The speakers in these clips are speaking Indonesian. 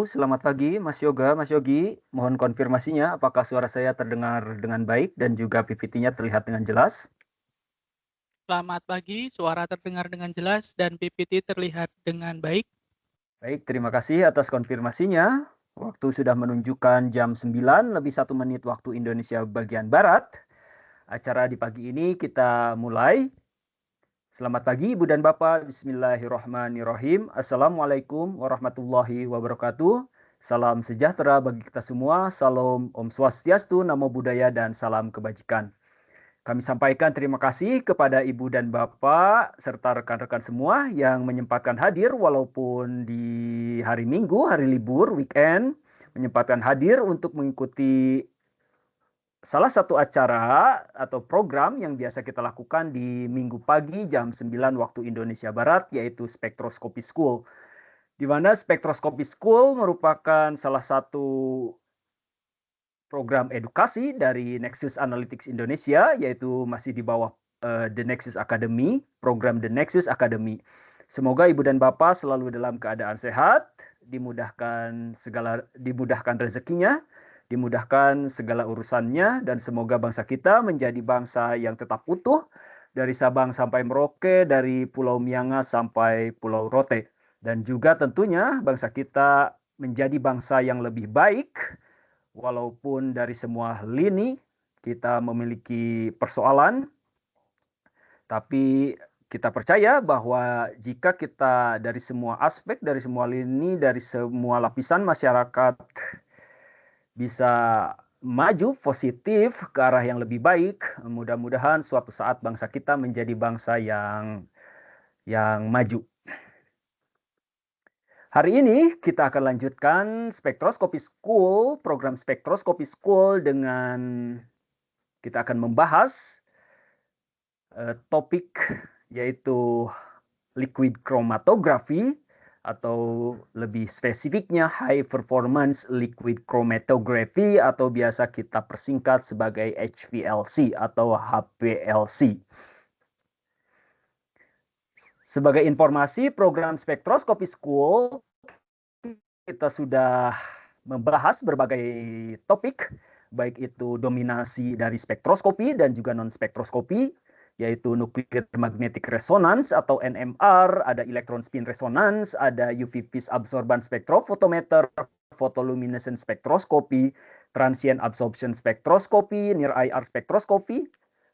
selamat pagi Mas Yoga, Mas Yogi. Mohon konfirmasinya apakah suara saya terdengar dengan baik dan juga PPT-nya terlihat dengan jelas? Selamat pagi, suara terdengar dengan jelas dan PPT terlihat dengan baik. Baik, terima kasih atas konfirmasinya. Waktu sudah menunjukkan jam 9 lebih 1 menit waktu Indonesia bagian Barat. Acara di pagi ini kita mulai. Selamat pagi Ibu dan Bapak, Bismillahirrahmanirrahim. Assalamualaikum warahmatullahi wabarakatuh. Salam sejahtera bagi kita semua. Salam Om Swastiastu, Namo Buddhaya, dan salam kebajikan. Kami sampaikan terima kasih kepada Ibu dan Bapak serta rekan-rekan semua yang menyempatkan hadir walaupun di hari Minggu, hari libur, weekend, menyempatkan hadir untuk mengikuti salah satu acara atau program yang biasa kita lakukan di Minggu pagi jam 9 waktu Indonesia Barat, yaitu Spektroskopi School. Di mana Spektroskopi School merupakan salah satu program edukasi dari Nexus Analytics Indonesia, yaitu masih di bawah The Nexus Academy, program The Nexus Academy. Semoga Ibu dan Bapak selalu dalam keadaan sehat, dimudahkan rezekinya, dimudahkan segala urusannya, dan semoga bangsa kita menjadi bangsa yang tetap utuh dari Sabang sampai Merauke, dari Pulau Miangas sampai Pulau Rote. Dan juga tentunya bangsa kita menjadi bangsa yang lebih baik, walaupun dari semua lini kita memiliki persoalan, tapi kita percaya bahwa jika kita dari semua aspek, dari semua lini, dari semua lapisan masyarakat bisa maju positif ke arah yang lebih baik, mudah-mudahan suatu saat bangsa kita menjadi bangsa yang maju. Hari ini kita akan lanjutkan Spektroskopi School, program Spektroskopi School dengan kita akan membahas topik yaitu liquid chromatography atau lebih spesifiknya high performance liquid chromatography atau biasa kita persingkat sebagai HPLC atau HPLC. Sebagai informasi, program Spektroskopi School kita sudah membahas berbagai topik, baik itu dominasi dari spektroskopi dan juga non-spektroskopi, yaitu nuclear magnetic resonance atau NMR, ada electron spin resonance, ada UV phase absorbance spectrophotometer, photoluminescence spectroscopy, transient absorption spectroscopy, near IR spectroscopy,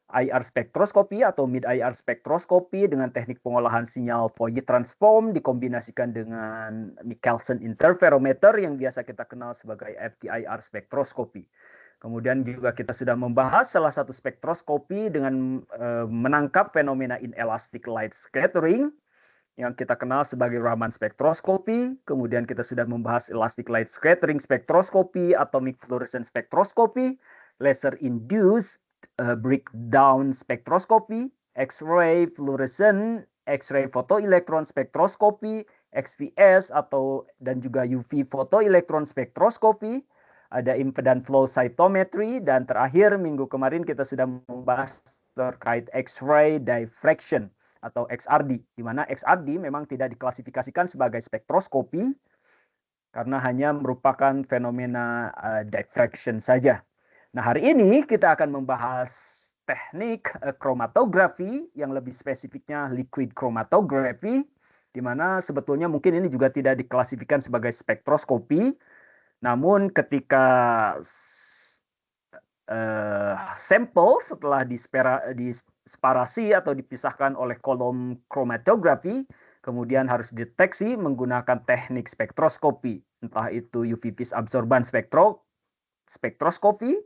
IR spektroskopi atau mid IR spektroskopi dengan teknik pengolahan sinyal Fourier transform dikombinasikan dengan Michelson interferometer yang biasa kita kenal sebagai FTIR spektroskopi. Kemudian juga kita sudah membahas salah satu spektroskopi dengan menangkap fenomena inelastic light scattering yang kita kenal sebagai Raman spektroskopi. Kemudian kita sudah membahas elastic light scattering spektroskopi, atomic fluorescence spektroskopi, laser induced breakdown spektroskopi, X-ray fluorescent, X-ray photoelektron spektroskopi, XPS dan juga UV photoelektron spektroskopi, ada impedance flow cytometry, dan terakhir minggu kemarin kita sudah membahas terkait X-ray diffraction atau XRD, di mana XRD memang tidak diklasifikasikan sebagai spektroskopi karena hanya merupakan fenomena diffraction saja. Nah, hari ini kita akan membahas teknik kromatografi yang lebih spesifiknya liquid chromatography, di mana sebetulnya mungkin ini juga tidak diklasifikasikan sebagai spektroskopi, namun ketika sampel setelah disparasi atau dipisahkan oleh kolom kromatografi, kemudian harus dideteksi menggunakan teknik spektroskopi, entah itu UV phase absorbance spektroskopi,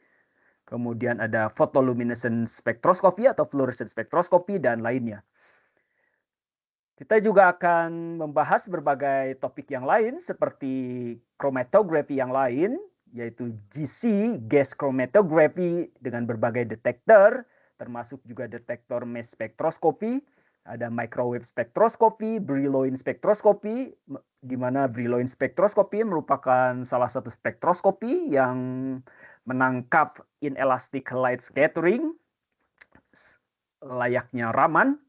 kemudian ada photoluminescence spektroskopi atau fluorescence spektroskopi, dan lainnya. Kita juga akan membahas berbagai topik yang lain seperti chromatografi yang lain, yaitu GC, gas chromatography dengan berbagai detektor, termasuk juga detektor mass spektroskopi, ada microwave spektroskopi, Brillouin spektroskopi, di mana Brillouin spektroskopi merupakan salah satu spektroskopi yang menangkap inelastic light scattering layaknya Raman.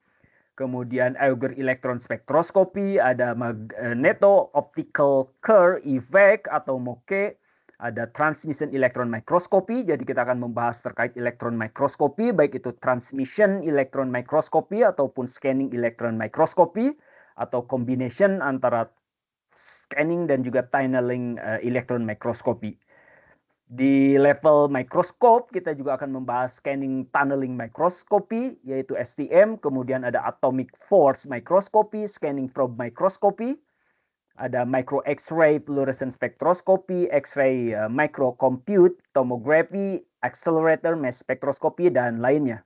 kemudian Auger Electron Spectroscopy, ada Magneto Optical Kerr Effect atau MOCE, ada Transmission Electron Microscopy. Jadi kita akan membahas terkait elektron mikroskopi, baik itu Transmission Electron Microscopy ataupun Scanning Electron Microscopy, atau combination antara scanning dan juga tunneling electron microscopy. Di level mikroskop, kita juga akan membahas scanning tunneling microscopy, yaitu STM. Kemudian ada atomic force microscopy, scanning probe microscopy. Ada micro X-ray fluorescence spectroscopy, X-ray microcompute, tomography, accelerator mass spectroscopy, dan lainnya.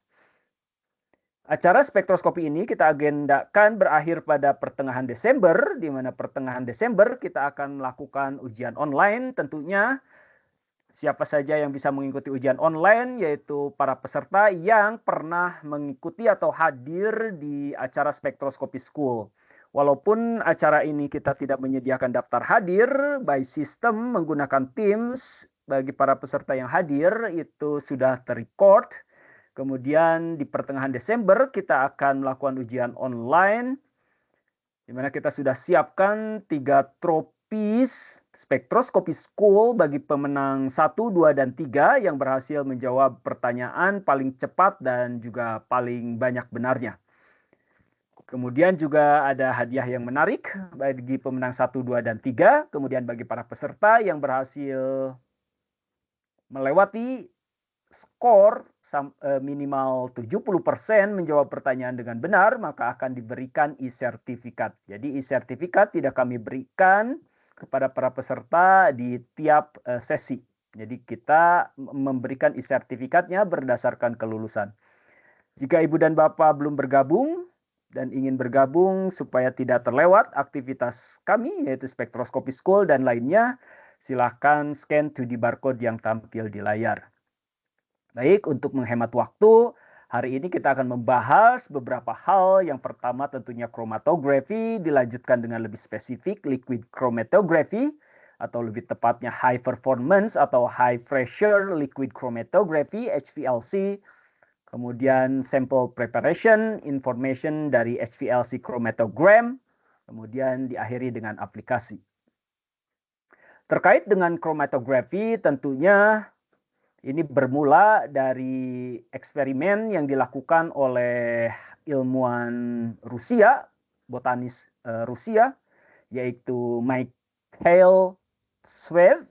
Acara spektroskopi ini kita agendakan berakhir pada pertengahan Desember, di mana pertengahan Desember kita akan melakukan ujian online. Tentunya siapa saja yang bisa mengikuti ujian online, yaitu para peserta yang pernah mengikuti atau hadir di acara Spektroskopi School. Walaupun acara ini kita tidak menyediakan daftar hadir, by system menggunakan Teams, bagi para peserta yang hadir itu sudah terrecord. Kemudian di pertengahan Desember kita akan melakukan ujian online, di mana kita sudah siapkan 3 tropis Spektroskopi School bagi pemenang 1, 2, dan 3 yang berhasil menjawab pertanyaan paling cepat dan juga paling banyak benarnya. Kemudian juga ada hadiah yang menarik bagi pemenang 1, 2, dan 3. Kemudian bagi para peserta yang berhasil melewati skor minimal 70% menjawab pertanyaan dengan benar, maka akan diberikan e-sertifikat. Jadi e-sertifikat tidak kami berikan kepada para peserta di tiap sesi. Jadi kita memberikan e-sertifikatnya berdasarkan kelulusan. Jika Ibu dan Bapak belum bergabung dan ingin bergabung supaya tidak terlewat aktivitas kami, yaitu Spektroskopi School dan lainnya, silakan scan 2D barcode yang tampil di layar. Baik, untuk menghemat waktu, hari ini kita akan membahas beberapa hal. Yang pertama tentunya chromatography, dilanjutkan dengan lebih spesifik liquid chromatography, atau lebih tepatnya high performance atau high pressure liquid chromatography, HPLC. Kemudian sample preparation, information dari HPLC chromatogram. Kemudian diakhiri dengan aplikasi. Terkait dengan chromatography, tentunya ini bermula dari eksperimen yang dilakukan oleh ilmuwan Rusia, botanis Rusia, yaitu Mikhail Shved.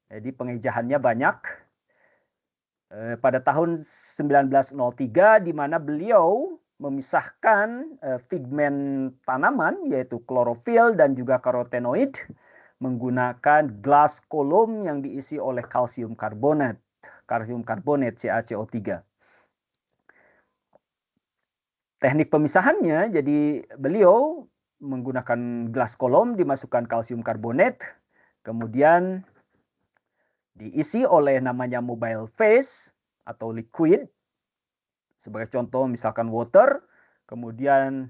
Jadi pengejahannya banyak. Pada tahun 1903, di mana beliau memisahkan pigmen tanaman, yaitu klorofil dan juga karotenoid, menggunakan gelas kolom yang diisi oleh kalsium karbonat CaCO3. Teknik pemisahannya, jadi beliau menggunakan gelas kolom, dimasukkan kalsium karbonat, kemudian diisi oleh namanya mobile phase atau liquid, sebagai contoh misalkan water, kemudian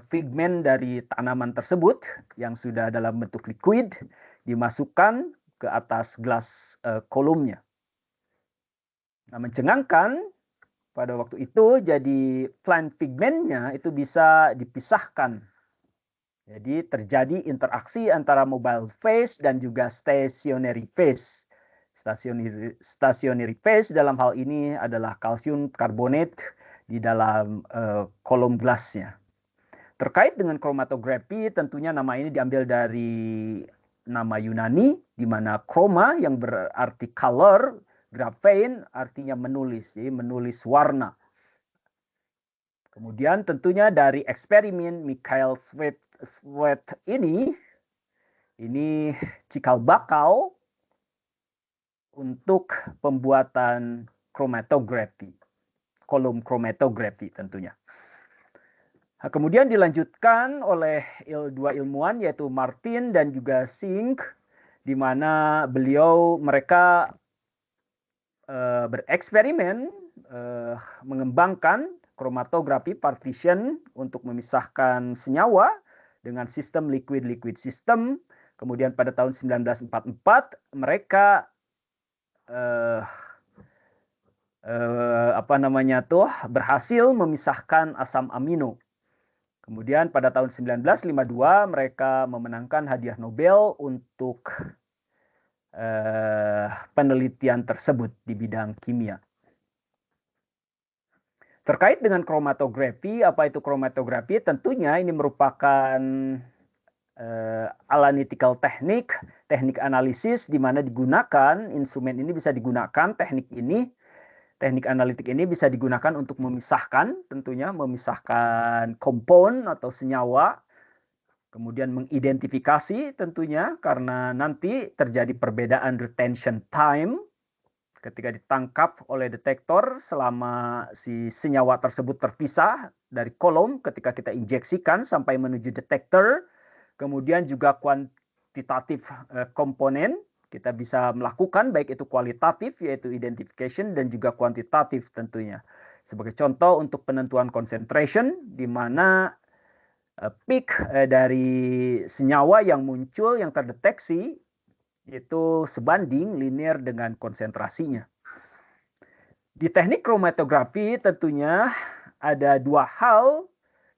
pigmen dari tanaman tersebut yang sudah dalam bentuk liquid dimasukkan ke atas gelas kolomnya. Nah, mencengangkan pada waktu itu jadi plant pigmentnya itu bisa dipisahkan. Jadi terjadi interaksi antara mobile phase dan juga stationary phase. Stationary phase dalam hal ini adalah kalsium karbonat di dalam kolom gelasnya. Terkait dengan chromatografi, tentunya nama ini diambil dari nama Yunani, di mana chroma yang berarti color, graphein artinya menulis, jadi menulis warna. Kemudian tentunya dari eksperimen Mikhail Shved ini cikal bakal untuk pembuatan chromatografi, kolom chromatografi tentunya. Nah, kemudian dilanjutkan oleh dua ilmuwan yaitu Martin dan juga Sink, di mana mereka bereksperimen mengembangkan chromatografi partition untuk memisahkan senyawa dengan sistem liquid-liquid system. Kemudian pada tahun 1944 mereka berhasil memisahkan asam amino. Kemudian pada tahun 1952 mereka memenangkan hadiah Nobel untuk penelitian tersebut di bidang kimia. Terkait dengan kromatografi, apa itu kromatografi? Tentunya ini merupakan analytical teknik analisis di mana digunakan, instrumen ini bisa digunakan, teknik analitik ini bisa digunakan untuk memisahkan, tentunya memisahkan kompon atau senyawa, kemudian mengidentifikasi tentunya karena nanti terjadi perbedaan retention time ketika ditangkap oleh detektor selama si senyawa tersebut terpisah dari kolom ketika kita injeksikan sampai menuju detektor. Kemudian juga kuantitatif komponen kita bisa melakukan, baik itu kualitatif yaitu identification dan juga kuantitatif tentunya. Sebagai contoh untuk penentuan concentration di mana peak dari senyawa yang muncul yang terdeteksi itu sebanding linear dengan konsentrasinya. Di teknik kromatografi tentunya ada dua hal.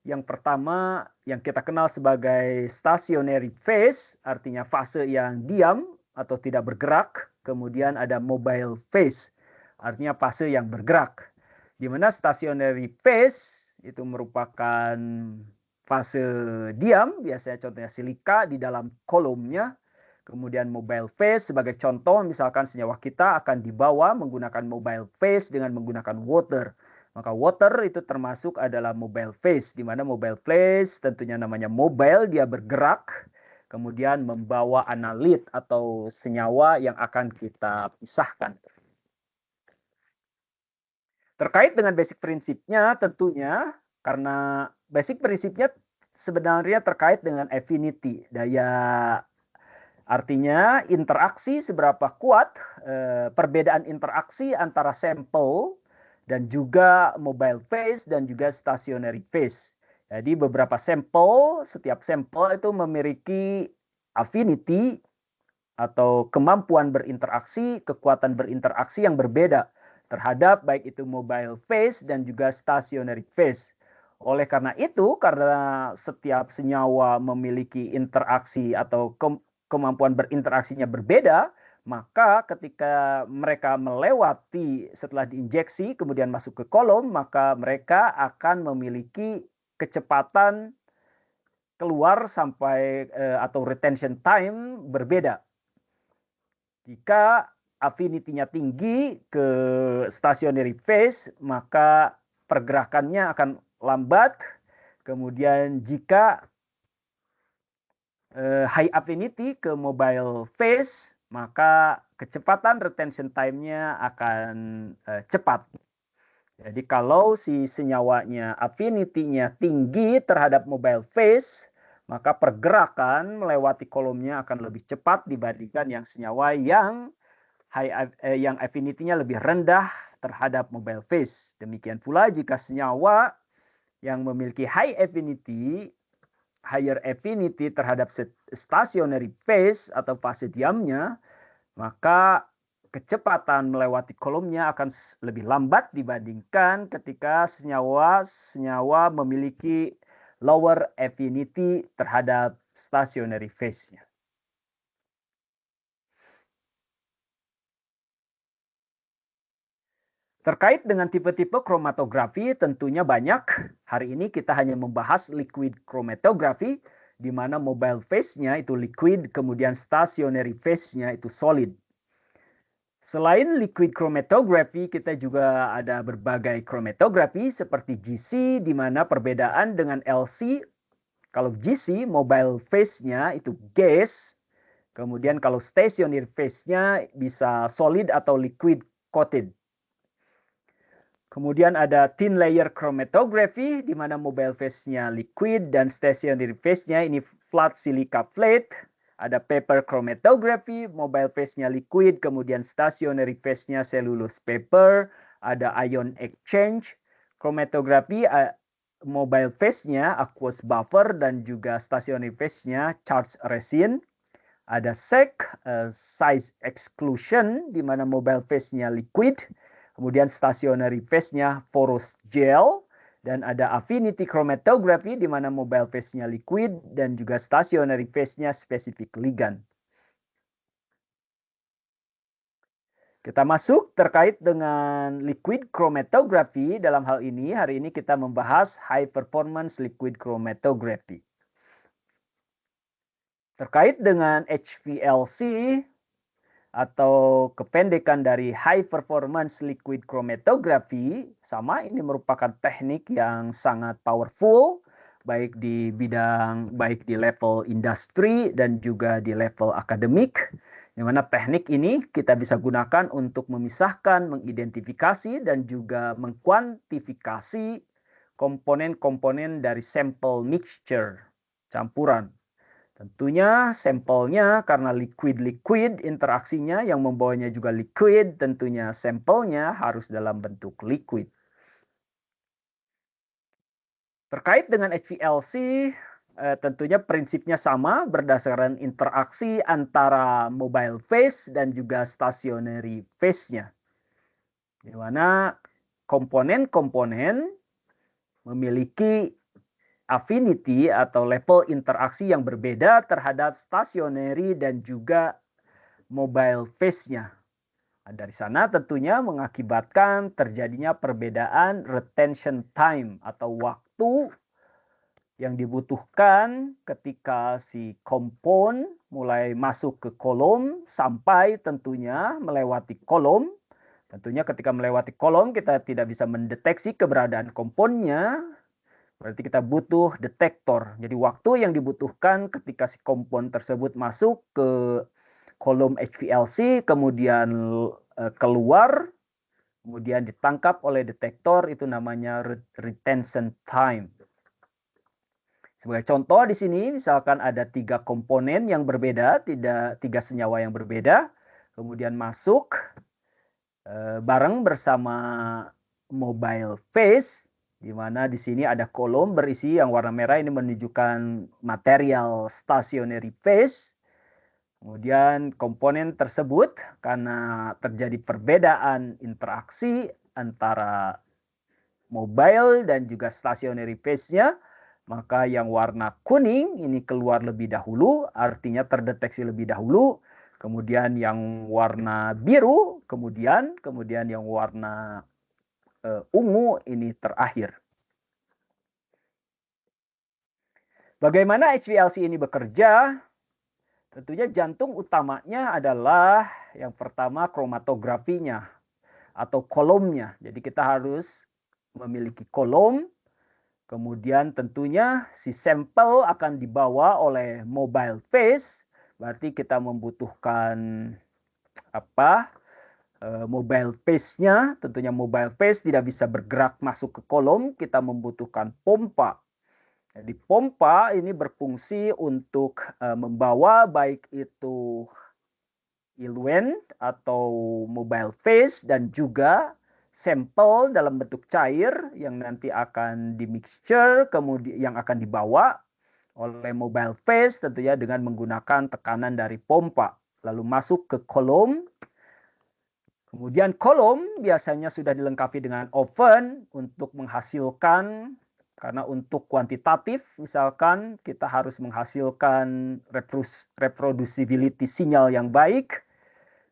Yang pertama yang kita kenal sebagai stationary phase, artinya fase yang diam atau tidak bergerak. Kemudian ada mobile phase, artinya fase yang bergerak. Di mana stationary phase itu merupakan fase diam, biasanya contohnya silika di dalam kolomnya. Kemudian mobile phase sebagai contoh, misalkan senyawa kita akan dibawa menggunakan mobile phase dengan menggunakan water. Maka water itu termasuk adalah mobile phase, di mana mobile phase tentunya namanya mobile, dia bergerak, kemudian membawa analit atau senyawa yang akan kita pisahkan. Terkait dengan basic prinsipnya tentunya, karena basic prinsipnya sebenarnya terkait dengan affinity, daya. Artinya interaksi seberapa kuat, perbedaan interaksi antara sampel dan juga mobile phase dan juga stationary phase. Jadi beberapa sampel, setiap sampel itu memiliki affinity atau kemampuan berinteraksi, kekuatan berinteraksi yang berbeda terhadap baik itu mobile phase dan juga stationary phase. Oleh karena itu, karena setiap senyawa memiliki interaksi atau kemampuan berinteraksinya berbeda, maka ketika mereka melewati setelah diinjeksi kemudian masuk ke kolom, maka mereka akan memiliki kecepatan keluar sampai atau retention time berbeda. Jika affinity-nya tinggi ke stationary phase, maka pergerakannya akan lambat. Kemudian jika high affinity ke mobile phase, maka kecepatan retention time-nya akan cepat. Jadi kalau si senyawanya affinity-nya tinggi terhadap mobile phase, maka pergerakan melewati kolomnya akan lebih cepat dibandingkan yang senyawa yang yang affinity-nya lebih rendah terhadap mobile phase. Demikian pula jika senyawa yang memiliki higher affinity terhadap stationary phase atau fase diamnya, maka kecepatan melewati kolomnya akan lebih lambat dibandingkan ketika senyawa memiliki lower affinity terhadap stationary phase-nya. Terkait dengan tipe-tipe kromatografi tentunya banyak. Hari ini kita hanya membahas liquid chromatography, di mana mobile phase-nya itu liquid, kemudian stationary phase-nya itu solid. Selain liquid chromatography, kita juga ada berbagai chromatography seperti GC, di mana perbedaan dengan LC, kalau GC mobile phase-nya itu gas, kemudian kalau stationary phase-nya bisa solid atau liquid coated. Kemudian ada thin layer chromatography, di mana mobile phase-nya liquid dan stationary phase-nya ini flat silica plate. Ada paper chromatography, mobile phase-nya liquid, kemudian stationary phase-nya cellulose paper. Ada ion exchange chromatography, mobile phase-nya aqueous buffer dan juga stationary phase-nya charged resin. Ada SEC, size exclusion, di mana mobile phase-nya liquid, Kemudian stationary phase-nya porous gel, dan ada affinity chromatography di mana mobile phase-nya liquid dan juga stationary phase-nya specific ligand. Kita masuk terkait dengan liquid chromatography. Dalam hal ini, hari ini kita membahas high performance liquid chromatography. Terkait dengan HPLC atau kependekan dari high performance liquid chromatography, sama ini merupakan teknik yang sangat powerful baik di level industri dan juga di level akademik. Di mana teknik ini kita bisa gunakan untuk memisahkan, mengidentifikasi, dan juga mengkuantifikasi komponen-komponen dari sampel mixture, campuran. Tentunya sampelnya karena liquid-liquid interaksinya yang membawanya juga liquid, tentunya sampelnya harus dalam bentuk liquid. Terkait dengan HPLC, tentunya prinsipnya sama berdasarkan interaksi antara mobile phase dan juga stationary phase-nya. Di mana komponen-komponen memiliki affinity atau level interaksi yang berbeda terhadap stationary dan juga mobile phase-nya. Dari sana tentunya mengakibatkan terjadinya perbedaan retention time atau waktu yang dibutuhkan ketika si kompon mulai masuk ke kolom sampai tentunya melewati kolom. Tentunya ketika melewati kolom kita tidak bisa mendeteksi keberadaan komponnya, berarti kita butuh detektor. Jadi waktu yang dibutuhkan ketika si kompon tersebut masuk ke kolom HPLC, kemudian keluar, kemudian ditangkap oleh detektor, itu namanya retention time. Sebagai contoh di sini, misalkan ada 3 komponen yang berbeda, tiga senyawa yang berbeda, kemudian masuk bareng bersama mobile phase, di mana di sini ada kolom berisi yang warna merah ini menunjukkan material stationary phase. Kemudian komponen tersebut karena terjadi perbedaan interaksi antara mobile dan juga stationary phase-nya, maka yang warna kuning ini keluar lebih dahulu, artinya terdeteksi lebih dahulu. Kemudian yang warna biru, kemudian yang warna ungu ini terakhir. Bagaimana HPLC ini bekerja? Tentunya jantung utamanya adalah yang pertama kromatografinya atau kolomnya. Jadi kita harus memiliki kolom. Kemudian tentunya si sampel akan dibawa oleh mobile phase, berarti kita membutuhkan mobile phase-nya. Tentunya mobile phase tidak bisa bergerak masuk ke kolom, kita membutuhkan pompa. Jadi pompa ini berfungsi untuk membawa baik itu eluent atau mobile phase dan juga sampel dalam bentuk cair yang nanti akan dimixture, kemudian yang akan dibawa oleh mobile phase tentunya dengan menggunakan tekanan dari pompa. Lalu masuk ke kolom. Kemudian kolom biasanya sudah dilengkapi dengan oven untuk menghasilkan, karena untuk kuantitatif misalkan kita harus menghasilkan reproducibility sinyal yang baik.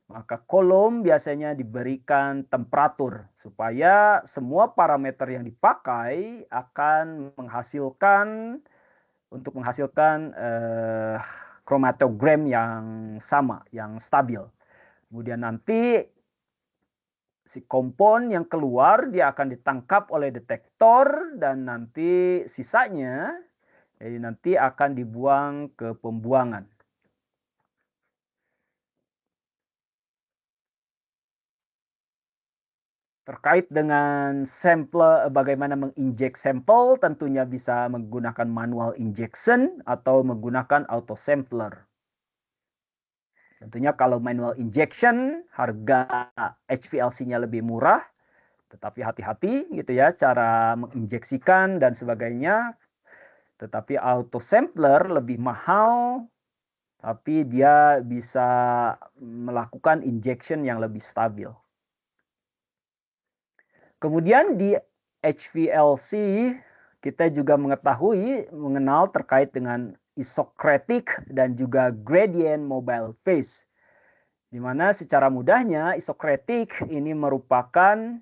Maka kolom biasanya diberikan temperatur supaya semua parameter yang dipakai akan menghasilkan chromatogram yang sama, yang stabil. Kemudian nanti si kompon yang keluar dia akan ditangkap oleh detektor dan nanti sisanya jadi nanti akan dibuang ke pembuangan. Terkait dengan sampel, bagaimana menginjek sampel, tentunya bisa menggunakan manual injection atau menggunakan auto sampler. Tentunya kalau manual injection, harga HPLC-nya lebih murah, tetapi hati-hati gitu ya cara menginjeksikan dan sebagainya. Tetapi auto sampler lebih mahal, tapi dia bisa melakukan injection yang lebih stabil. Kemudian di HPLC kita juga mengenal terkait dengan isokratik dan juga gradient mobile phase. Di mana secara mudahnya isokratik ini merupakan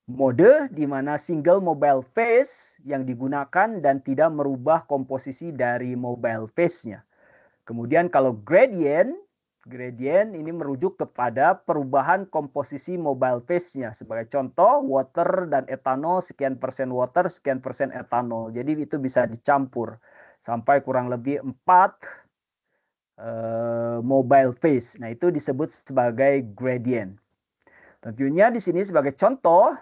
mode di mana single mobile phase yang digunakan dan tidak merubah komposisi dari mobile phase-nya. Kemudian kalau gradient ini merujuk kepada perubahan komposisi mobile phase-nya. Sebagai contoh, water dan etanol, sekian persen water, sekian persen etanol. Jadi itu bisa dicampur sampai kurang lebih 4 mobile phase. Nah, itu disebut sebagai gradient. Tentunya di sini sebagai contoh,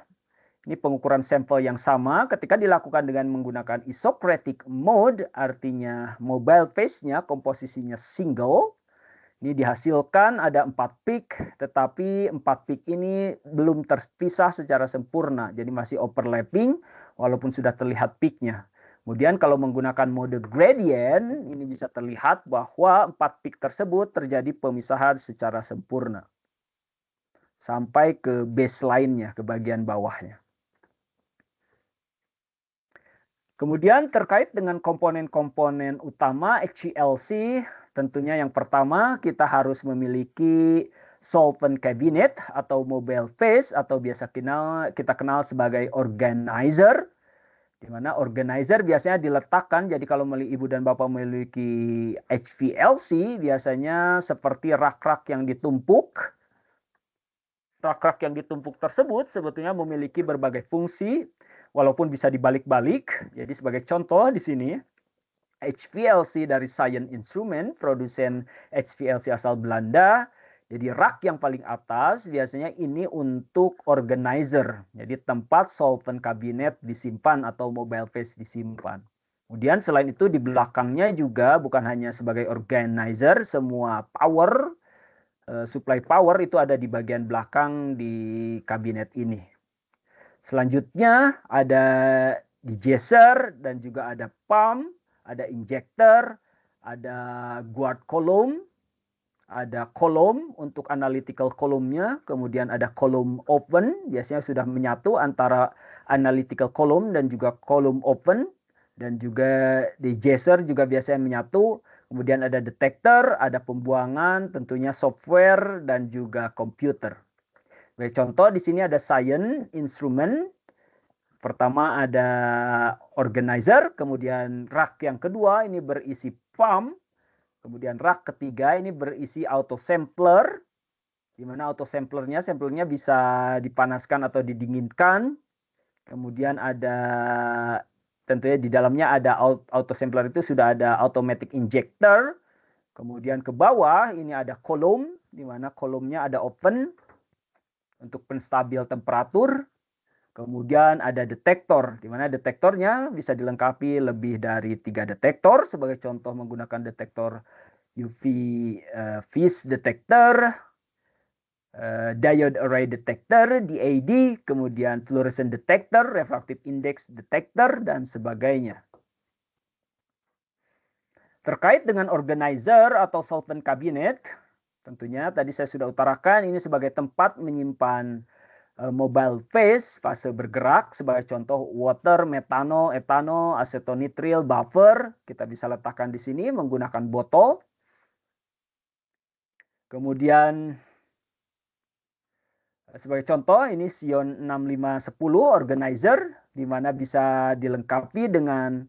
ini pengukuran sampel yang sama ketika dilakukan dengan menggunakan isokratik mode, artinya mobile phase-nya komposisinya single. Ini dihasilkan ada 4 peak, tetapi 4 peak ini belum terpisah secara sempurna. Jadi masih overlapping walaupun sudah terlihat peak-nya. Kemudian kalau menggunakan mode gradient, ini bisa terlihat bahwa 4 peak tersebut terjadi pemisahan secara sempurna. Sampai ke baseline-nya, ke bagian bawahnya. Kemudian terkait dengan komponen-komponen utama HPLC, tentunya yang pertama kita harus memiliki solvent cabinet atau mobile phase atau biasa kita kenal sebagai organizer. Di mana organizer biasanya diletakkan, jadi kalau ibu dan bapak memiliki HPLC biasanya seperti rak-rak yang ditumpuk. Rak-rak yang ditumpuk tersebut sebetulnya memiliki berbagai fungsi, walaupun bisa dibalik-balik. Jadi sebagai contoh di sini, HPLC dari Science Instrument, produsen HPLC asal Belanda. Jadi rak yang paling atas biasanya ini untuk organizer. Jadi tempat solvent cabinet disimpan atau mobile phase disimpan. Kemudian selain itu di belakangnya juga bukan hanya sebagai organizer, semua power, supply power itu ada di bagian belakang di kabinet ini. Selanjutnya ada digester dan juga ada pump, ada injector, ada guard column, ada kolom untuk analytical column-nya, kemudian ada kolom open, biasanya sudah menyatu antara analytical column dan juga kolom open, dan juga digester juga biasanya menyatu. Kemudian ada detector, ada pembuangan, tentunya software dan juga komputer. Sebagai contoh di sini ada science instrument. Pertama ada organizer, kemudian rak yang kedua ini berisi pump, kemudian rak ketiga ini berisi auto sampler, di mana auto samplernya bisa dipanaskan atau didinginkan. Kemudian ada tentunya di dalamnya ada auto sampler itu sudah ada automatic injector. Kemudian ke bawah ini ada kolom, di mana kolomnya ada oven untuk penstabil temperatur. Kemudian ada detektor, di mana detektornya bisa dilengkapi lebih dari 3 detektor. Sebagai contoh menggunakan detektor UV phase detector, diode array detector, DAD, kemudian fluorescent detector, refractive index detector, dan sebagainya. Terkait dengan organizer atau solvent cabinet, tentunya tadi saya sudah utarakan ini sebagai tempat menyimpan mobile phase, fase bergerak, sebagai contoh water, metanol, etanol, asetonitril, buffer, kita bisa letakkan di sini menggunakan botol. Kemudian sebagai contoh ini Sion 6510 organizer, di mana bisa dilengkapi dengan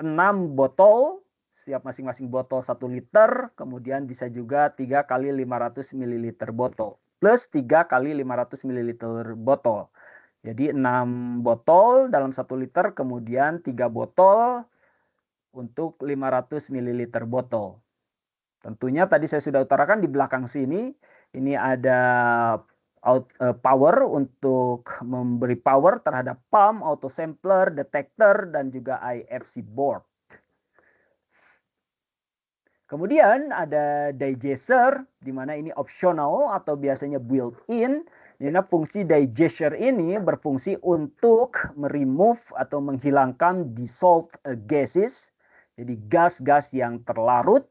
6 botol, setiap masing-masing botol 1 liter, kemudian bisa juga 3 kali 500 ml botol, plus 3 kali 500 ml botol. Jadi 6 botol dalam 1 liter, kemudian 3 botol untuk 500 ml botol. Tentunya tadi saya sudah utarakan di belakang sini, ini ada power untuk memberi power terhadap pump, auto sampler, detector, dan juga IFC board. Kemudian ada digester, di mana ini optional atau biasanya built-in. Di mana fungsi digester ini berfungsi untuk remove atau menghilangkan dissolved gases, jadi gas-gas yang terlarut,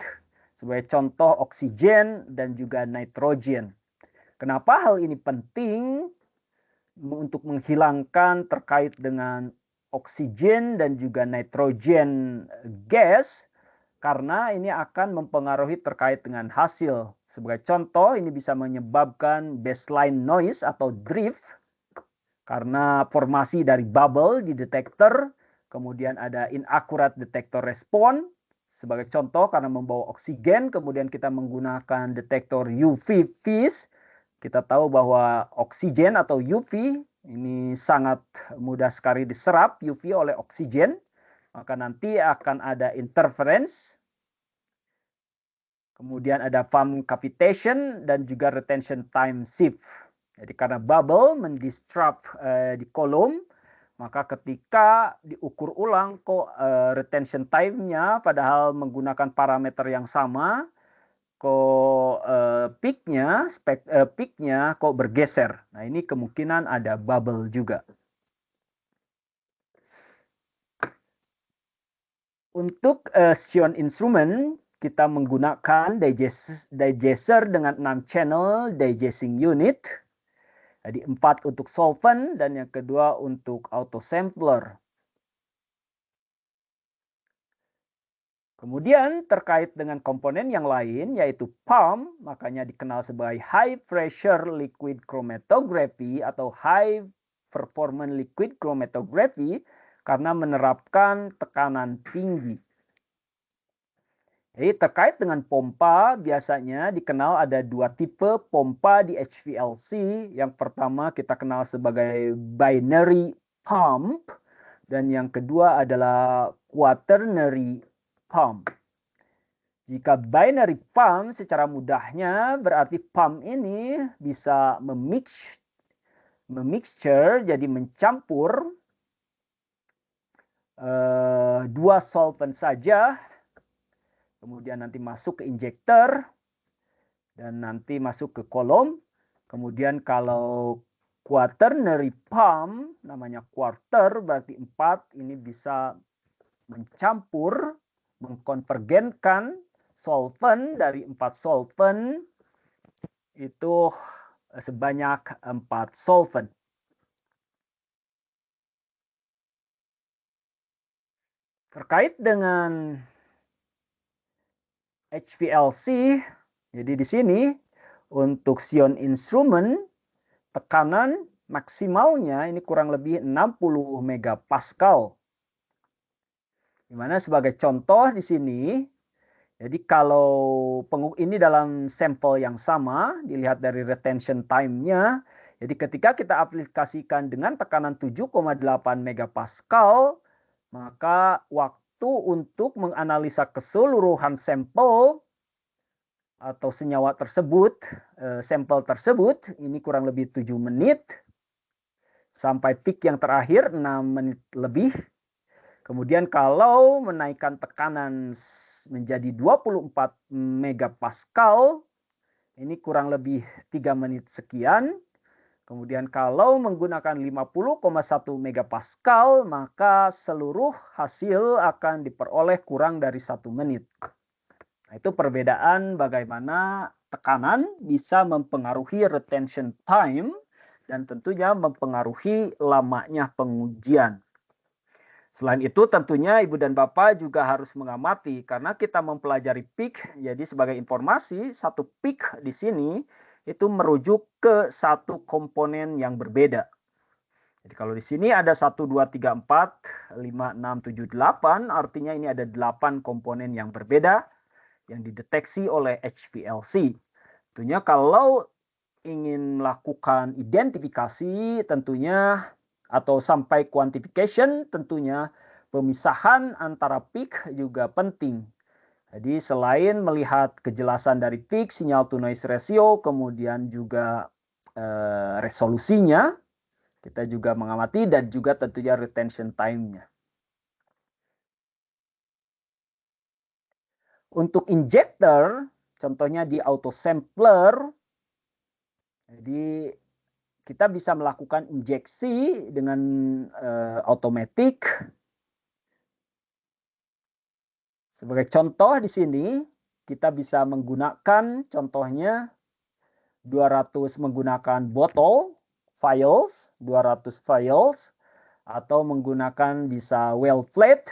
sebagai contoh oksigen dan juga nitrogen. Kenapa hal ini penting? Untuk menghilangkan terkait dengan oksigen dan juga nitrogen gas, karena ini akan mempengaruhi terkait dengan hasil. Sebagai contoh, ini bisa menyebabkan baseline noise atau drift karena formasi dari bubble di detektor, kemudian ada inaccurate detector response. Sebagai contoh, karena membawa oksigen, kemudian kita menggunakan detektor UV vis. Kita tahu bahwa oksigen atau UV ini sangat mudah sekali diserap UV oleh oksigen, maka nanti akan ada interference, kemudian ada foam cavitation dan juga retention time shift. Jadi karena bubble mendisrupt di kolom, maka ketika diukur ulang kok retention time-nya padahal menggunakan parameter yang sama, kok peak-nya kok bergeser. Nah, ini kemungkinan ada bubble juga. Untuk Xeon instrument, kita menggunakan digester dengan 6 channel digesting unit. Jadi 4 untuk solvent dan yang kedua untuk auto sampler. Kemudian terkait dengan komponen yang lain yaitu pump, makanya dikenal sebagai high pressure liquid chromatography atau high performance liquid chromatography karena menerapkan tekanan tinggi. Jadi terkait dengan pompa biasanya dikenal ada dua tipe pompa di HPLC. Yang pertama kita kenal sebagai binary pump dan yang kedua adalah quaternary pump. Jika binary pump secara mudahnya berarti pump ini bisa memixture jadi mencampur dua solvent saja, kemudian nanti masuk ke injektor dan nanti masuk ke kolom. Kemudian kalau quaternary pump namanya quarter berarti 4, ini bisa mencampur, mengkonvergenkan solvent dari 4 solvent itu sebanyak 4 solvent. Terkait dengan HPLC, jadi di sini untuk Xeon instrument tekanan maksimalnya ini kurang lebih 60 megapascal. Dimana sebagai contoh di sini, jadi kalau ini dalam sampel yang sama, dilihat dari retention time-nya, jadi ketika kita aplikasikan dengan tekanan 7,8 megapascal, maka waktu untuk menganalisa keseluruhan sampel atau senyawa tersebut, sampel tersebut, ini kurang lebih 7 menit, sampai peak yang terakhir 6 menit lebih. Kemudian kalau menaikkan tekanan menjadi 24 megapascal, ini kurang lebih 3 menit sekian. Kemudian kalau menggunakan 50,1 megapascal, maka seluruh hasil akan diperoleh kurang dari 1 menit. Nah, itu perbedaan bagaimana tekanan bisa mempengaruhi retention time dan tentunya mempengaruhi lamanya pengujian. Selain itu tentunya Ibu dan Bapak juga harus mengamati karena kita mempelajari peak, jadi sebagai informasi satu peak di sini itu merujuk ke satu komponen yang berbeda. Jadi kalau di sini ada 1, 2, 3, 4, 5, 6, 7, 8, artinya ini ada 8 komponen yang berbeda yang dideteksi oleh HPLC. Tentunya kalau ingin melakukan identifikasi tentunya atau sampai quantification tentunya pemisahan antara peak juga penting. Jadi selain melihat kejelasan dari peak, sinyal to noise ratio, kemudian juga resolusinya, kita juga mengamati dan juga tentunya retention time-nya. Untuk injector, contohnya di auto sampler, jadi kita bisa melakukan injeksi dengan otomatis. Sebagai contoh di sini, kita bisa menggunakan contohnya 200 menggunakan botol files, 200 files, atau menggunakan bisa well flat,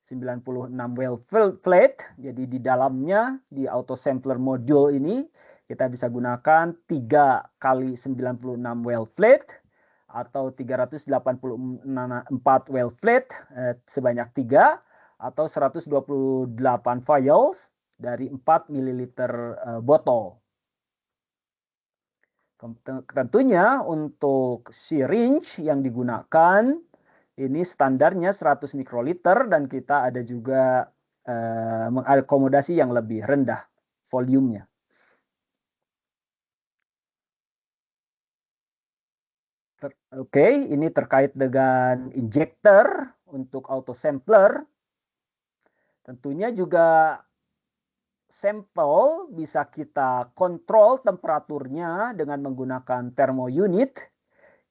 96 well flat. Jadi di dalamnya, di auto sampler module ini, kita bisa gunakan 3 kali 96 well flat, atau 384 well flat sebanyak 3, atau 128 files dari 4 ml botol. Tentunya untuk syringe yang digunakan ini standarnya 100 mikroliter dan kita ada juga mengakomodasi yang lebih rendah volumenya. Oke, ini terkait dengan injector untuk auto sampler. Tentunya juga sampel bisa kita kontrol temperaturnya dengan menggunakan thermounit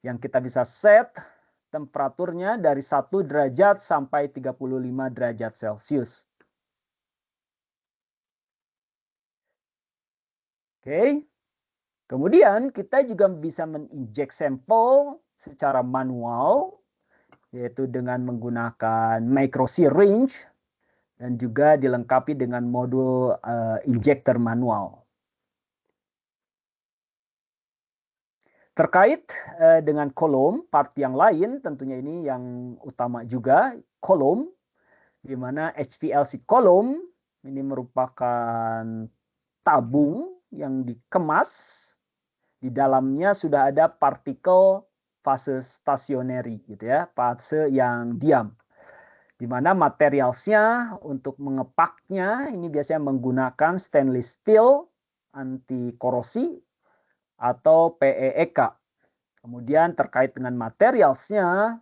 yang kita bisa set temperaturnya dari 1 derajat sampai 35 derajat Celcius. Oke. Kemudian kita juga bisa menginjek sampel secara manual, yaitu dengan menggunakan micro syringe dan juga dilengkapi dengan modul injector manual. Terkait dengan kolom, part yang lain tentunya ini yang utama juga, kolom, di mana HPLC kolom ini merupakan tabung yang dikemas, di dalamnya sudah ada partikel fase stationary, gitu ya, fase yang diam. Di mana materialnya untuk mengepaknya ini biasanya menggunakan stainless steel anti korosi atau PEEK. Kemudian terkait dengan materialnya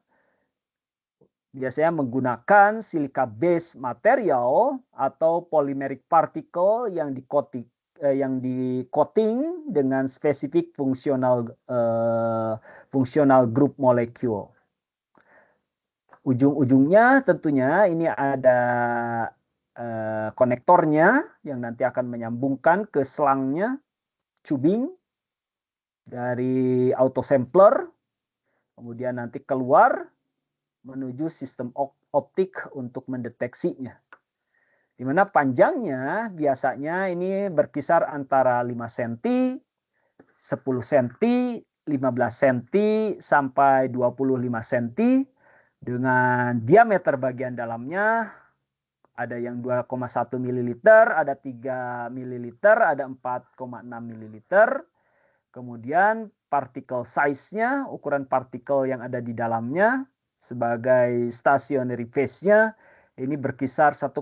biasanya menggunakan silica base material atau polymeric particle yang di-coating dengan spesifik fungsional group molecule. Ujung-ujungnya tentunya ini ada konektornya yang nanti akan menyambungkan ke selangnya, tubing dari auto sampler, kemudian nanti keluar menuju sistem optik untuk mendeteksinya. Di mana panjangnya biasanya ini berkisar antara 5 cm, 10 cm, 15 cm, sampai 25 cm. Dengan diameter bagian dalamnya ada yang 2,1 ml, ada 3 ml, ada 4,6 ml. Kemudian partikel size-nya, ukuran partikel yang ada di dalamnya sebagai stationary phase-nya ini berkisar 1,7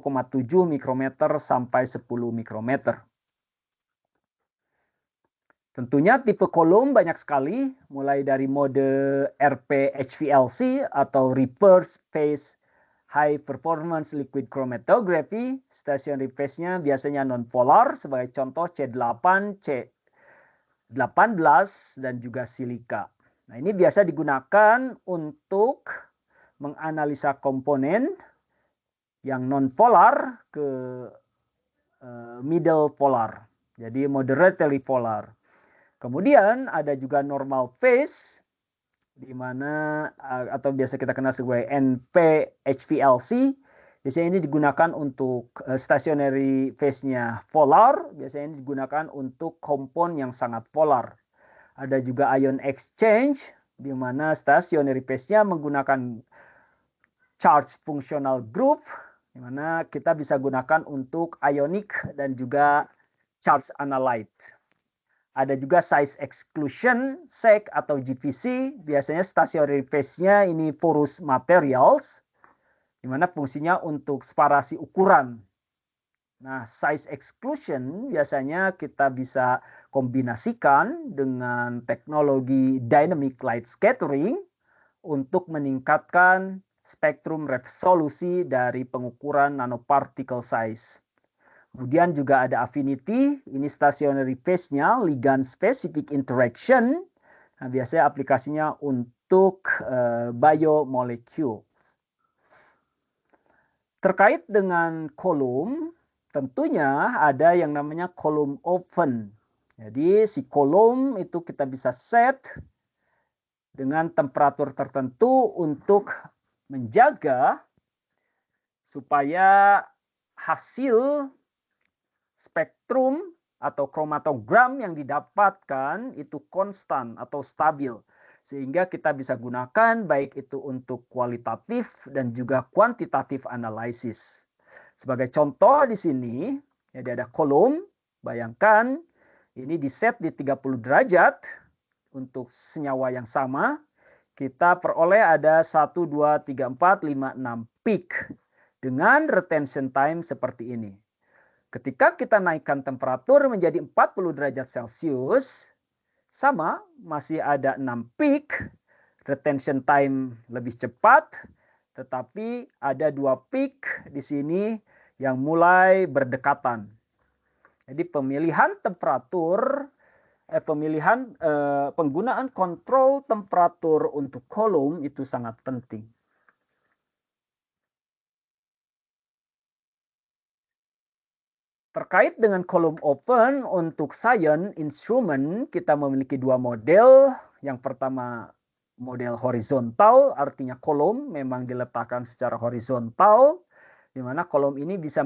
mikrometer sampai 10 mikrometer. Tentunya tipe kolom banyak sekali, mulai dari mode RP-HPLC atau Reverse Phase High Performance Liquid Chromatography. Stationary phase-nya biasanya non-polar, sebagai contoh C8, C18, dan juga silika. Nah, ini biasa digunakan untuk menganalisa komponen yang non-polar ke middle polar, jadi moderately polar. Kemudian ada juga normal phase, di mana atau biasa kita kenal sebagai NP-HPLC. Biasanya ini digunakan untuk stationary phase-nya polar, biasanya ini digunakan untuk kompon yang sangat polar. Ada juga ion exchange, di mana stationary phase-nya menggunakan charge functional group, di mana kita bisa gunakan untuk ionic dan juga charge analyte. Ada juga size exclusion, SEC atau GVC, biasanya stationary phase-nya ini porous materials, di mana fungsinya untuk separasi ukuran. Nah, size exclusion biasanya kita bisa kombinasikan dengan teknologi dynamic light scattering untuk meningkatkan spektrum resolusi dari pengukuran nanoparticle size. Kemudian juga ada affinity, ini stationary phase-nya, ligand specific interaction. Nah, biasanya aplikasinya untuk biomolecule. Terkait dengan kolom, tentunya ada yang namanya kolom oven. Jadi si kolom itu kita bisa set dengan temperatur tertentu untuk menjaga supaya hasil spektrum atau kromatogram yang didapatkan itu konstan atau stabil. Sehingga kita bisa gunakan baik itu untuk kualitatif dan juga kuantitatif analisis. Sebagai contoh di sini, jadi ada kolom, bayangkan ini di set di 30 derajat untuk senyawa yang sama. Kita peroleh ada 1, 2, 3, 4, 5, 6 peak dengan retention time seperti ini. Ketika kita naikkan temperatur menjadi 40 derajat Celcius, sama, masih ada 6 peak, retention time lebih cepat, tetapi ada 2 peak di sini yang mulai berdekatan. Jadi pemilihan temperatur, penggunaan kontrol temperatur untuk kolom itu sangat penting. Terkait dengan kolom open untuk science instrument, kita memiliki dua model. Yang pertama model horizontal, artinya kolom memang diletakkan secara horizontal, di mana kolom ini bisa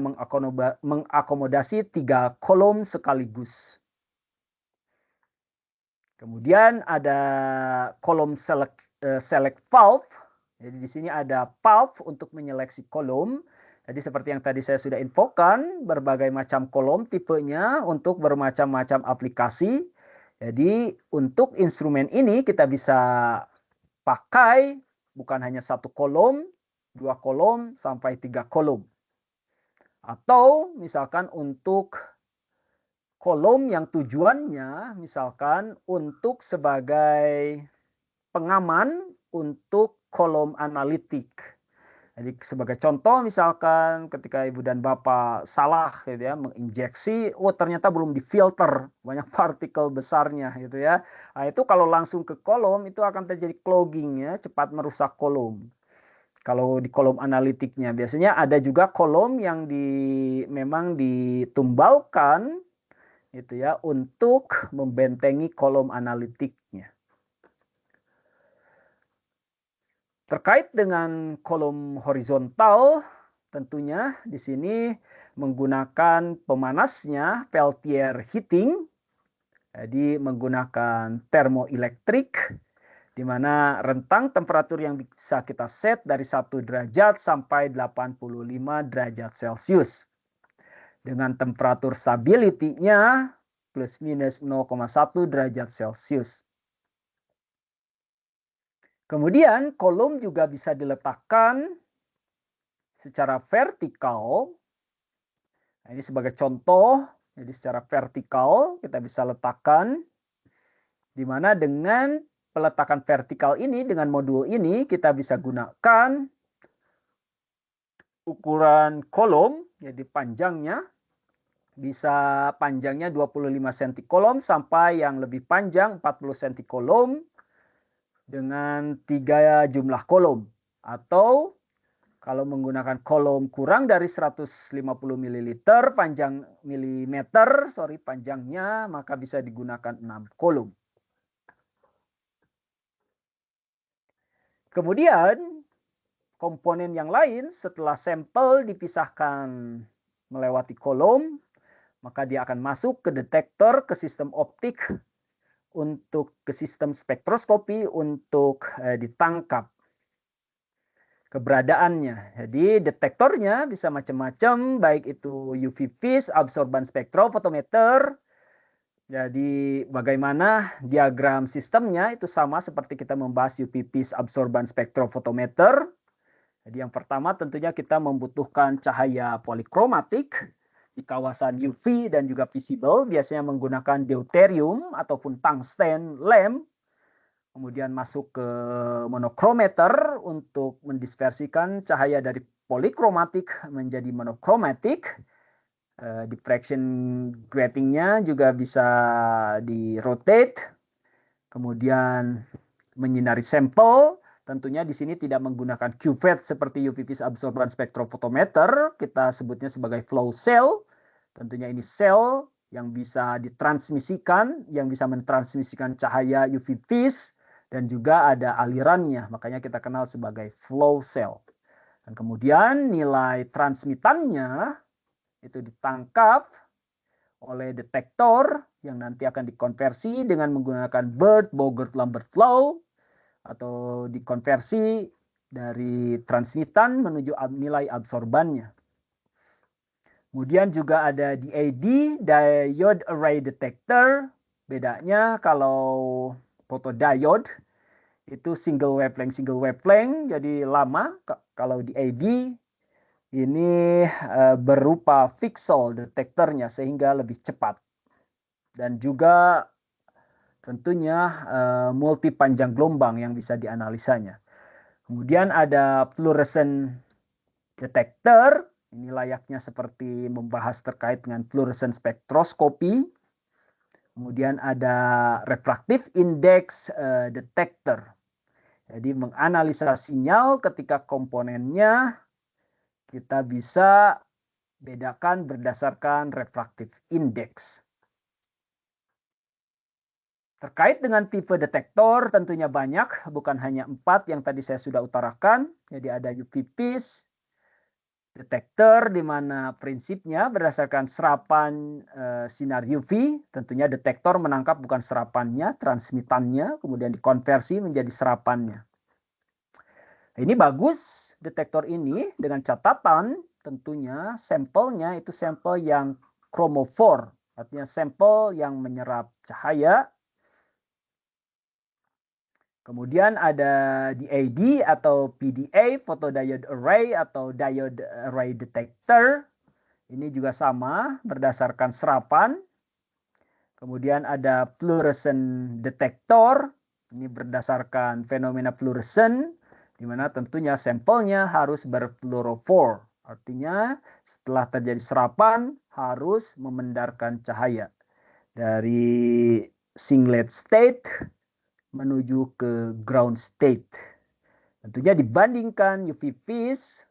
mengakomodasi 3 kolom sekaligus. Kemudian ada kolom select valve. Jadi di sini ada valve untuk menyeleksi kolom. Jadi seperti yang tadi saya sudah infokan, berbagai macam kolom tipenya untuk bermacam-macam aplikasi. Jadi untuk instrumen ini kita bisa pakai bukan hanya 1 kolom, 2 kolom, sampai 3 kolom. Atau misalkan untuk kolom yang tujuannya misalkan untuk sebagai pengaman untuk kolom analitik. Jadi sebagai contoh misalkan ketika ibu dan bapak salah gitu ya menginjeksi, ternyata belum difilter banyak partikel besarnya gitu ya. Nah, itu kalau langsung ke kolom itu akan terjadi clogging ya, cepat merusak kolom. Kalau di kolom analitiknya biasanya ada juga kolom yang memang ditumbalkan gitu ya untuk membentengi kolom analitiknya. Terkait dengan kolom horizontal, tentunya di sini menggunakan pemanasnya Peltier heating, jadi menggunakan termoelektrik, di mana rentang temperatur yang bisa kita set dari 1 derajat sampai 85 derajat Celcius. Dengan temperatur stability-nya plus minus 0,1 derajat Celcius. Kemudian kolom juga bisa diletakkan secara vertikal. Nah, ini sebagai contoh, jadi secara vertikal kita bisa letakkan, di mana dengan peletakan vertikal ini, dengan modul ini, kita bisa gunakan ukuran kolom, jadi panjangnya, bisa panjangnya 25 cm kolom sampai yang lebih panjang 40 cm kolom, dengan 3 jumlah kolom. Atau kalau menggunakan kolom kurang dari 150 ml panjangnya, maka bisa digunakan 6 kolom. Kemudian komponen yang lain setelah sampel dipisahkan melewati kolom, maka dia akan masuk ke detektor, ke sistem optik, untuk ke sistem spektroskopi untuk ditangkap keberadaannya. Jadi detektornya bisa macam-macam, baik itu UV vis, absorban spektrofotometer. Jadi bagaimana diagram sistemnya itu sama seperti kita membahas UV vis, absorban spektrofotometer. Jadi yang pertama tentunya kita membutuhkan cahaya polikromatik di kawasan UV dan juga visible, biasanya menggunakan deuterium ataupun tungsten lamp. Kemudian masuk ke monokrometer untuk mendispersikan cahaya dari polikromatik menjadi monokromatik. Diffraction gratingnya juga bisa di rotate. Kemudian menyinari sampel. Tentunya di sini tidak menggunakan cuvette seperti UV vis absorban spektrofotometer. Kita sebutnya sebagai flow cell. Tentunya ini sel yang bisa ditransmisikan, yang bisa mentransmisikan cahaya UV vis, dan juga ada alirannya, makanya kita kenal sebagai flow cell. Dan kemudian nilai transmitannya itu ditangkap oleh detektor yang nanti akan dikonversi dengan menggunakan Bird-Bogert-Lambert flow, atau dikonversi dari transmitan menuju nilai absorbannya. Kemudian juga ada DAD, Diode Array Detector. Bedanya kalau photodiode itu single wavelength, jadi lama. Kalau DAD ini berupa pixel detektornya sehingga lebih cepat. Dan juga tentunya multi panjang gelombang yang bisa dianalisanya. Kemudian ada fluorescent detector. Ini layaknya seperti membahas terkait dengan fluorescent spektroskopi. Kemudian ada refractive index detector. Jadi menganalisa sinyal ketika komponennya kita bisa bedakan berdasarkan refractive index. Terkait dengan tipe detektor tentunya banyak, bukan hanya 4 yang tadi saya sudah utarakan. Jadi ada UV vis detektor di mana prinsipnya berdasarkan serapan sinar UV, tentunya detektor menangkap bukan serapannya, transmitannya, kemudian dikonversi menjadi serapannya. Ini bagus detektor ini dengan catatan tentunya sampelnya itu sampel yang chromophore, artinya sampel yang menyerap cahaya. Kemudian ada DAD atau PDA, Photodiode Array atau Diode Array Detector. Ini juga sama berdasarkan serapan. Kemudian ada Fluorescent Detector. Ini berdasarkan fenomena fluorescent, di mana tentunya sampelnya harus berfluorophore. Artinya setelah terjadi serapan harus memendarkan cahaya dari singlet state menuju ke ground state. Tentunya dibandingkan UV vis,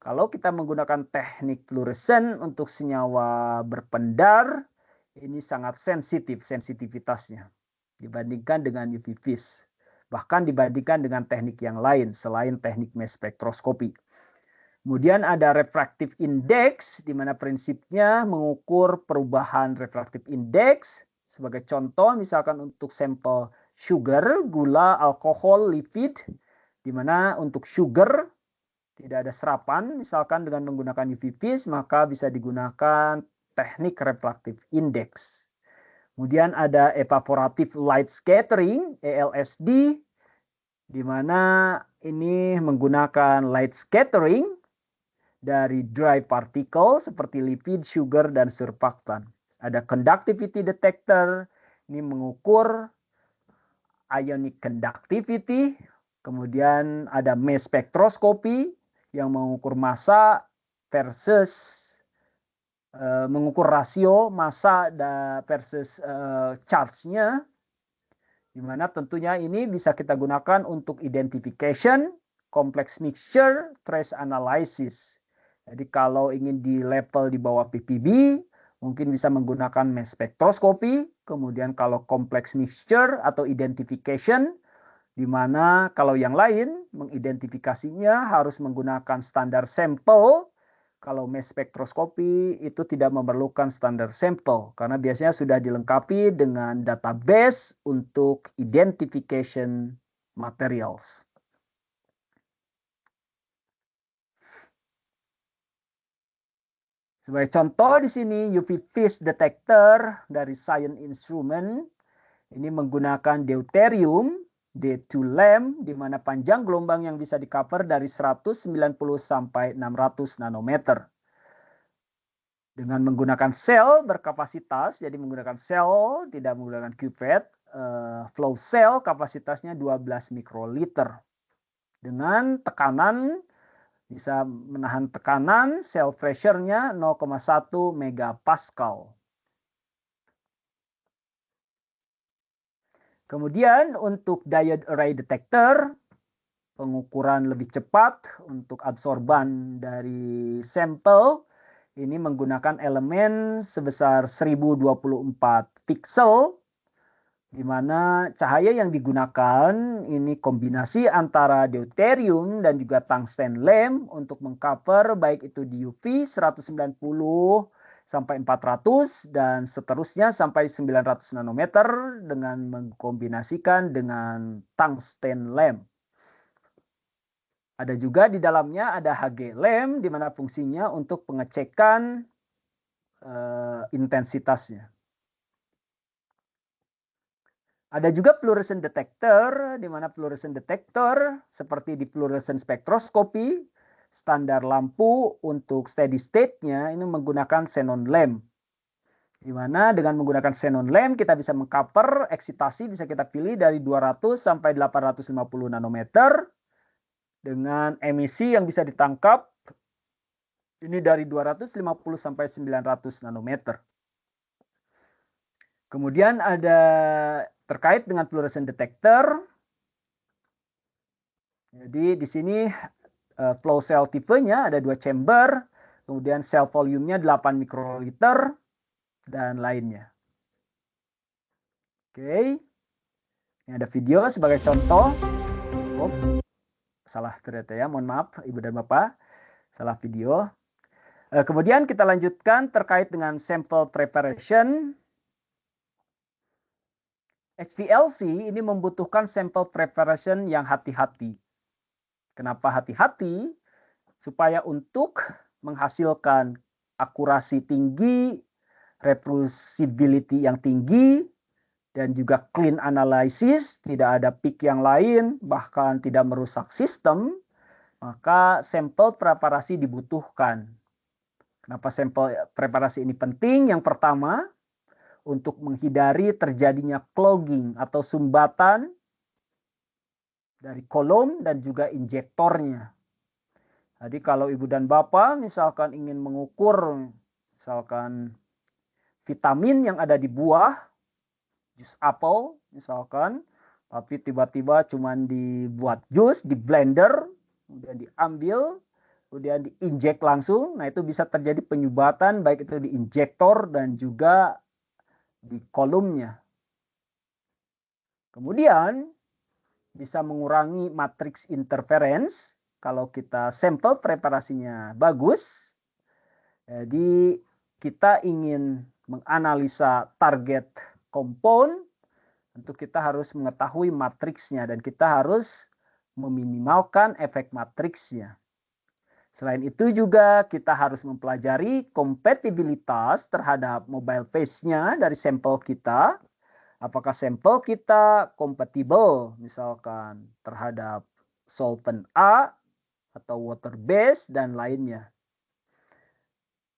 kalau kita menggunakan teknik fluoresen untuk senyawa berpendar, ini sangat sensitif sensitivitasnya dibandingkan dengan UV vis. Bahkan dibandingkan dengan teknik yang lain selain teknik mass spektroskopi. Kemudian ada refractive index, di mana prinsipnya mengukur perubahan refractive index. Sebagai contoh, misalkan untuk sampel sugar, gula, alkohol, lipid, di mana untuk sugar tidak ada serapan, misalkan dengan menggunakan UV vis, maka bisa digunakan teknik refractive index. Kemudian ada evaporative light scattering, ELSD, di mana ini menggunakan light scattering dari dry particle seperti lipid, sugar, dan surfactant. Ada conductivity detector, ini mengukur ionic conductivity. Kemudian ada mass spektroskopi yang mengukur massa versus mengukur rasio massa versus charge-nya, di mana tentunya ini bisa kita gunakan untuk identification, complex mixture, trace analysis. Jadi kalau ingin di level di bawah ppb, mungkin bisa menggunakan mass spektroskopi. Kemudian kalau complex mixture atau identification, di mana kalau yang lain mengidentifikasinya harus menggunakan standar sampel. Kalau mass spektroskopi itu tidak memerlukan standar sampel karena biasanya sudah dilengkapi dengan database untuk identification materials. Sebagai contoh di sini UV vis detector dari Science Instrument ini menggunakan deuterium D2 lamp, di mana panjang gelombang yang bisa di-cover dari 190 sampai 600 nanometer. Dengan menggunakan sel berkapasitas, jadi menggunakan sel, tidak menggunakan cuvette, flow cell kapasitasnya 12 mikroliter. Dengan tekanan, bisa menahan tekanan, cell pressure-nya 0,1 megapascal. Kemudian untuk diode array detector, pengukuran lebih cepat untuk absorban dari sampel, ini menggunakan elemen sebesar 1024 piksel, di mana cahaya yang digunakan ini kombinasi antara deuterium dan juga tungsten lamp untuk mengcover baik itu di UV 190 sampai 400 dan seterusnya sampai 900 nanometer dengan mengkombinasikan dengan tungsten lamp. Ada juga di dalamnya ada Hg lamp di mana fungsinya untuk pengecekan intensitasnya. Ada juga fluorescent detector, di mana fluorescent detector seperti di fluorescent spektroskopi, standar lampu untuk steady state-nya ini menggunakan xenon lamp. Di mana dengan menggunakan xenon lamp kita bisa mengcover eksitasi bisa kita pilih dari 200 sampai 850 nanometer dengan emisi yang bisa ditangkap ini dari 250 sampai 900 nanometer. Kemudian ada terkait dengan fluorescent detector. Jadi di sini flow cell tipenya ada 2 chamber, kemudian cell volume-nya 8 mikroliter dan lainnya. Oke. Ini ada video sebagai contoh. Oh, salah ternyata ya, mohon maaf Ibu dan Bapak. Salah video. Kemudian kita lanjutkan terkait dengan sample preparation. HPLC ini membutuhkan sample preparation yang hati-hati. Kenapa hati-hati? Supaya untuk menghasilkan akurasi tinggi, reproducibility yang tinggi, dan juga clean analysis, tidak ada peak yang lain, bahkan tidak merusak sistem, maka sampel preparasi dibutuhkan. Kenapa sampel preparasi ini penting? Yang pertama, untuk menghindari terjadinya clogging atau sumbatan dari kolom dan juga injektornya. Jadi kalau Ibu dan Bapak misalkan ingin mengukur misalkan vitamin yang ada di buah, jus apel misalkan, tapi tiba-tiba cuma dibuat jus, di blender, kemudian diambil, kemudian diinjek langsung, nah itu bisa terjadi penyumbatan baik itu di injektor dan juga di kolomnya. Kemudian bisa mengurangi matriks interference kalau kita sampel preparasinya bagus. Jadi kita ingin menganalisa target compound, tentu kita harus mengetahui matriksnya dan kita harus meminimalkan efek matriksnya. Selain itu juga kita harus mempelajari kompatibilitas terhadap mobile phase-nya dari sampel kita. Apakah sampel kita kompatibel misalkan terhadap solvent A atau water base dan lainnya.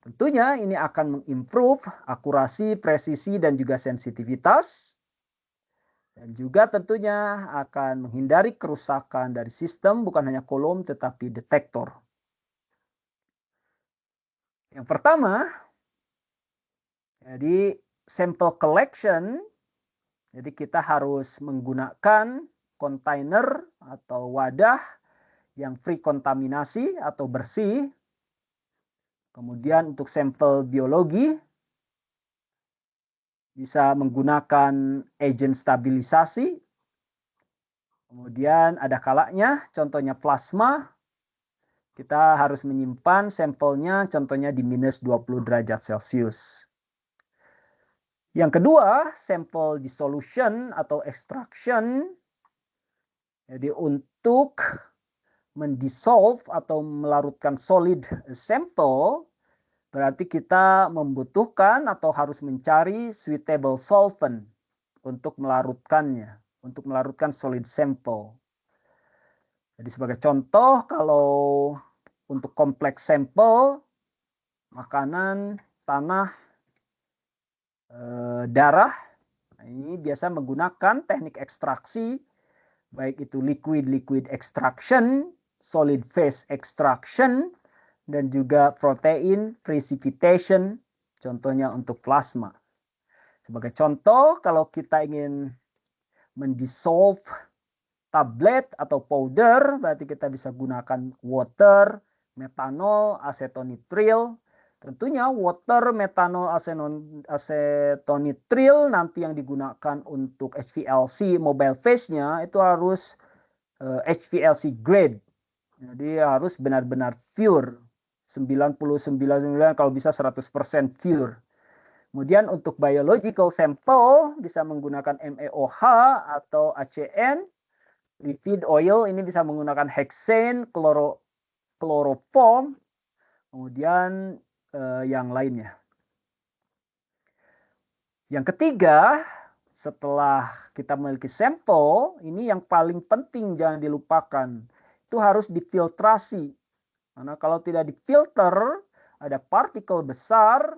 Tentunya ini akan mengimprove akurasi, presisi, dan juga sensitivitas. Dan juga tentunya akan menghindari kerusakan dari sistem bukan hanya kolom tetapi detektor. Yang pertama, jadi sample collection. Jadi kita harus menggunakan kontainer atau wadah yang free kontaminasi atau bersih. Kemudian untuk sampel biologi bisa menggunakan agen stabilisasi. Kemudian ada kalanya, contohnya plasma, kita harus menyimpan sampelnya contohnya di minus 20 derajat Celcius. Yang kedua, sample dissolution atau extraction. Jadi untuk mendissolve atau melarutkan solid sample, berarti kita membutuhkan atau harus mencari suitable solvent untuk melarutkannya, untuk melarutkan solid sample. Jadi sebagai contoh, kalau untuk kompleks sampel, makanan, tanah, darah, ini biasa menggunakan teknik ekstraksi, baik itu liquid extraction, solid phase extraction, dan juga protein precipitation, contohnya untuk plasma. Sebagai contoh, kalau kita ingin mendissolve tablet atau powder, berarti kita bisa gunakan water, metanol, acetonitril. Tentunya water methanol acetonitril nanti yang digunakan untuk HPLC mobile phase-nya itu harus HPLC grade. Jadi harus benar-benar pure. 99 kalau bisa 100% pure. Kemudian untuk biological sample bisa menggunakan MeOH atau ACN. Lipid oil ini bisa menggunakan hexane, chloroform, kemudian yang lainnya. Yang ketiga, setelah kita memiliki sampel, ini yang paling penting jangan dilupakan. Itu harus difiltrasi. Karena kalau tidak difilter, ada partikel besar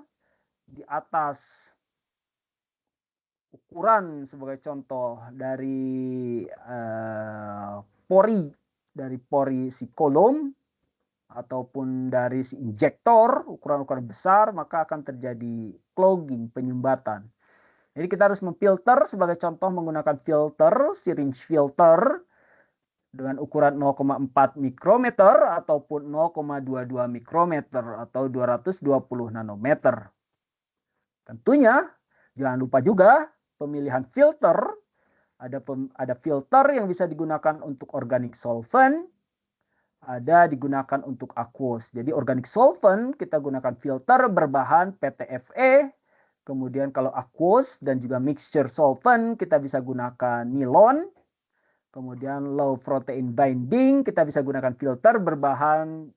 di atas ukuran sebagai contoh dari pori si kolom ataupun dari si injektor ukuran-ukuran besar, maka akan terjadi clogging, penyumbatan. Jadi kita harus memfilter, sebagai contoh menggunakan filter, syringe filter dengan ukuran 0,4 mikrometer ataupun 0,22 mikrometer atau 220 nanometer. Tentunya jangan lupa juga pemilihan filter. Ada filter yang bisa digunakan untuk organic solvent, ada digunakan untuk aqueous. Jadi organic solvent kita gunakan filter berbahan PTFE. Kemudian kalau aqueous dan juga mixture solvent kita bisa gunakan nilon. Kemudian low protein binding kita bisa gunakan filter berbahan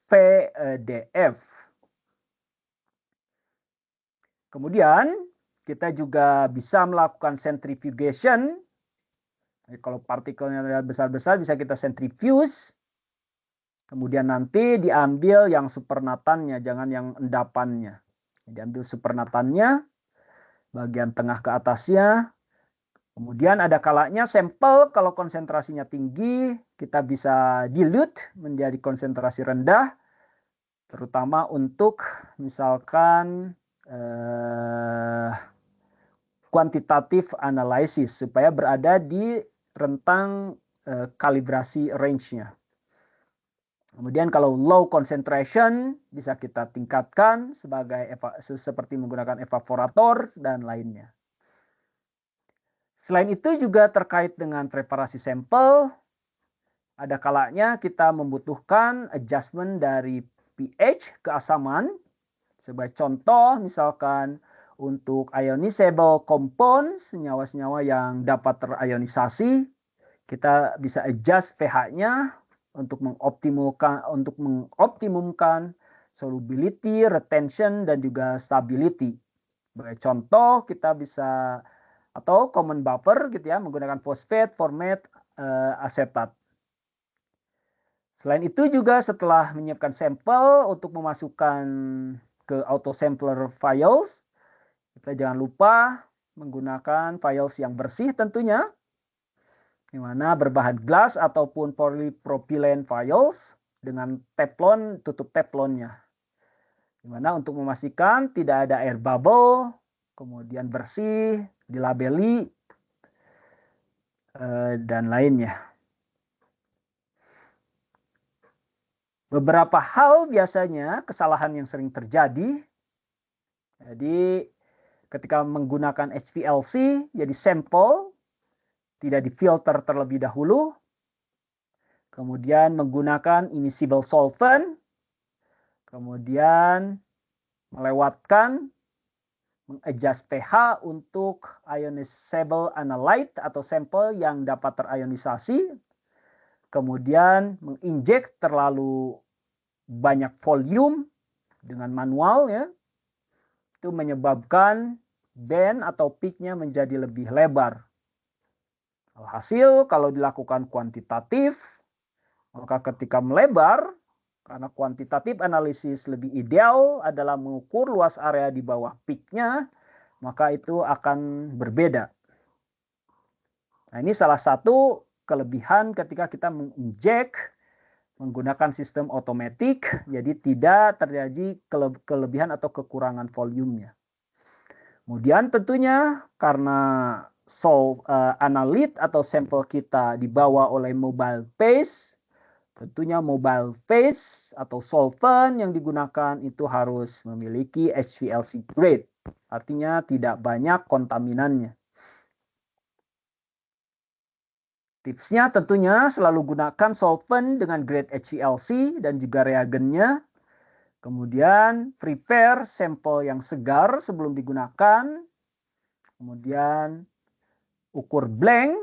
VDF. Kemudian kita juga bisa melakukan centrifugation. Jadi kalau partikelnya besar-besar bisa kita centrifuge. Kemudian nanti diambil yang supernatannya, jangan yang endapannya. Diambil supernatannya, bagian tengah ke atasnya. Kemudian ada kalanya sampel kalau konsentrasinya tinggi, kita bisa dilute menjadi konsentrasi rendah. Terutama untuk misalkan kuantitatif analisis supaya berada di rentang kalibrasi range-nya. Kemudian kalau low concentration bisa kita tingkatkan seperti menggunakan evaporator dan lainnya. Selain itu juga terkait dengan preparasi sampel, ada kalanya kita membutuhkan adjustment dari pH keasaman. Sebagai contoh misalkan untuk ionizable compounds, senyawa-senyawa yang dapat terionisasi, kita bisa adjust pH-nya untuk mengoptimumkan solubility, retention, dan juga stability. Sebagai contoh, kita bisa atau common buffer gitu ya, menggunakan fosfat, format, asetat. Selain itu juga setelah menyiapkan sampel untuk memasukkan ke autosampler files, kita jangan lupa menggunakan files yang bersih tentunya, di mana berbahan glass ataupun polypropylene files dengan teflon, tutup teflonnya. Di mana untuk memastikan tidak ada air bubble, kemudian bersih, dilabeli, dan lainnya. Beberapa hal biasanya kesalahan yang sering terjadi. Jadi ketika menggunakan HPLC, jadi sampel tidak difilter terlebih dahulu. Kemudian menggunakan immiscible solvent. Kemudian melewatkan mengadjust pH untuk ionizable analyte atau sampel yang dapat terionisasi. Kemudian menginjek terlalu banyak volume dengan manual ya. Itu menyebabkan band atau peak-nya menjadi lebih lebar. Alhasil kalau dilakukan kuantitatif, maka ketika melebar, karena kuantitatif analisis lebih ideal adalah mengukur luas area di bawah peak-nya, maka itu akan berbeda. Nah, ini salah satu kelebihan ketika kita menginjek menggunakan sistem otomatik, jadi tidak terjadi kelebihan atau kekurangan volumenya. Kemudian tentunya karena analyte atau sampel kita dibawa oleh mobile phase, Tentunya mobile phase atau solvent yang digunakan itu harus memiliki HPLC grade. Artinya tidak banyak kontaminannya. Tipsnya tentunya selalu gunakan solvent dengan grade HPLC dan juga reagennya. Kemudian prepare sampel yang segar sebelum digunakan. Kemudian ukur blank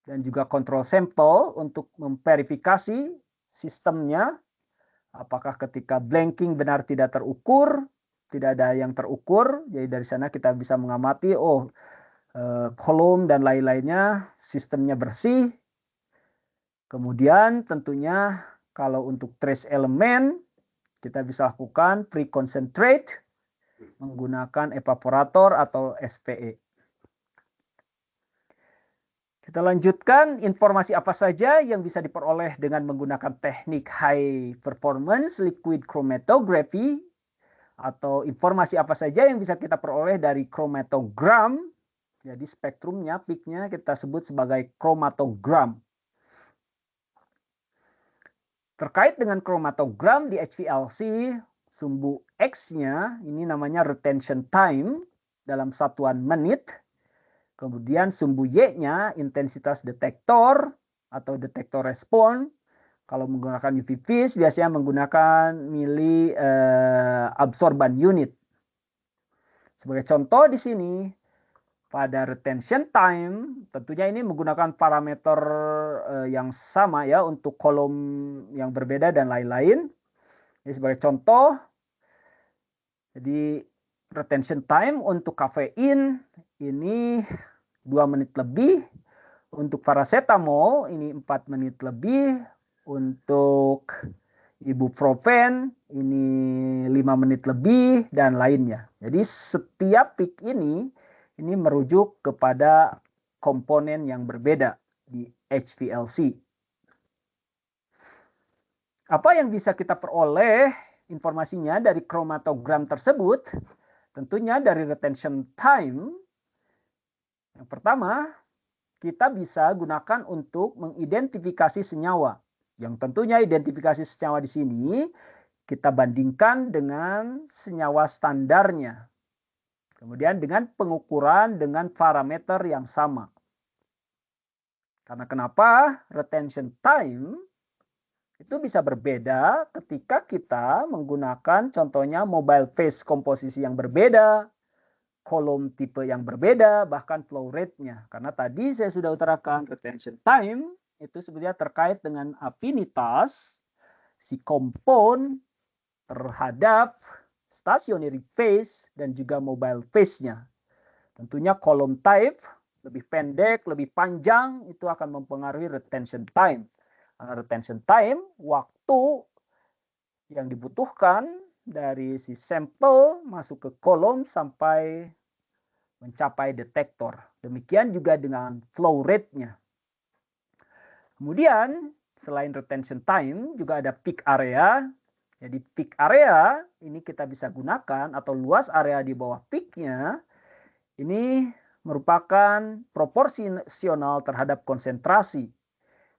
dan juga kontrol sampel untuk memverifikasi sistemnya. Apakah ketika blanking benar tidak terukur, tidak ada yang terukur. Jadi dari sana kita bisa mengamati, kolom dan lain-lainnya sistemnya bersih. Kemudian tentunya kalau untuk trace elemen, kita bisa lakukan pre-concentrate menggunakan evaporator atau SPE. Kita lanjutkan informasi apa saja yang bisa diperoleh dengan menggunakan teknik high performance liquid chromatography, atau informasi apa saja yang bisa kita peroleh dari chromatogram. Jadi spektrumnya, peaknya kita sebut sebagai chromatogram. Terkait dengan chromatogram di HPLC, sumbu X-nya ini namanya retention time dalam satuan menit. Kemudian sumbu Y-nya intensitas detektor atau detektor respon. Kalau menggunakan UV vis biasanya menggunakan mili absorban unit. Sebagai contoh di sini pada retention time tentunya ini menggunakan parameter yang sama ya untuk kolom yang berbeda dan lain-lain. Jadi sebagai contoh, jadi retention time untuk kafein ini 2 menit lebih, untuk paracetamol ini 4 menit lebih, untuk ibuprofen ini 5 menit lebih, dan lainnya. Jadi setiap peak ini merujuk kepada komponen yang berbeda di HPLC. Apa yang bisa kita peroleh informasinya dari chromatogram tersebut? Tentunya dari retention time. Yang pertama, kita bisa gunakan untuk mengidentifikasi senyawa. Yang tentunya identifikasi senyawa di sini kita bandingkan dengan senyawa standarnya. Kemudian dengan pengukuran dengan parameter yang sama. Karena kenapa? Retention time itu bisa berbeda ketika kita menggunakan contohnya mobile phase komposisi yang berbeda, kolom tipe yang berbeda, bahkan flow rate-nya. Karena tadi saya sudah utarakan retention time itu sebenarnya terkait dengan afinitas si kompon terhadap stationary phase dan juga mobile phase-nya. Tentunya kolom type lebih pendek, lebih panjang itu akan mempengaruhi retention time. Karena retention time, waktu yang dibutuhkan dari si sampel masuk ke kolom sampai mencapai detektor. Demikian juga dengan flow rate-nya. Kemudian selain retention time juga ada peak area. Jadi peak area ini kita bisa gunakan atau luas area di bawah peak-nya ini merupakan proporsional terhadap konsentrasi.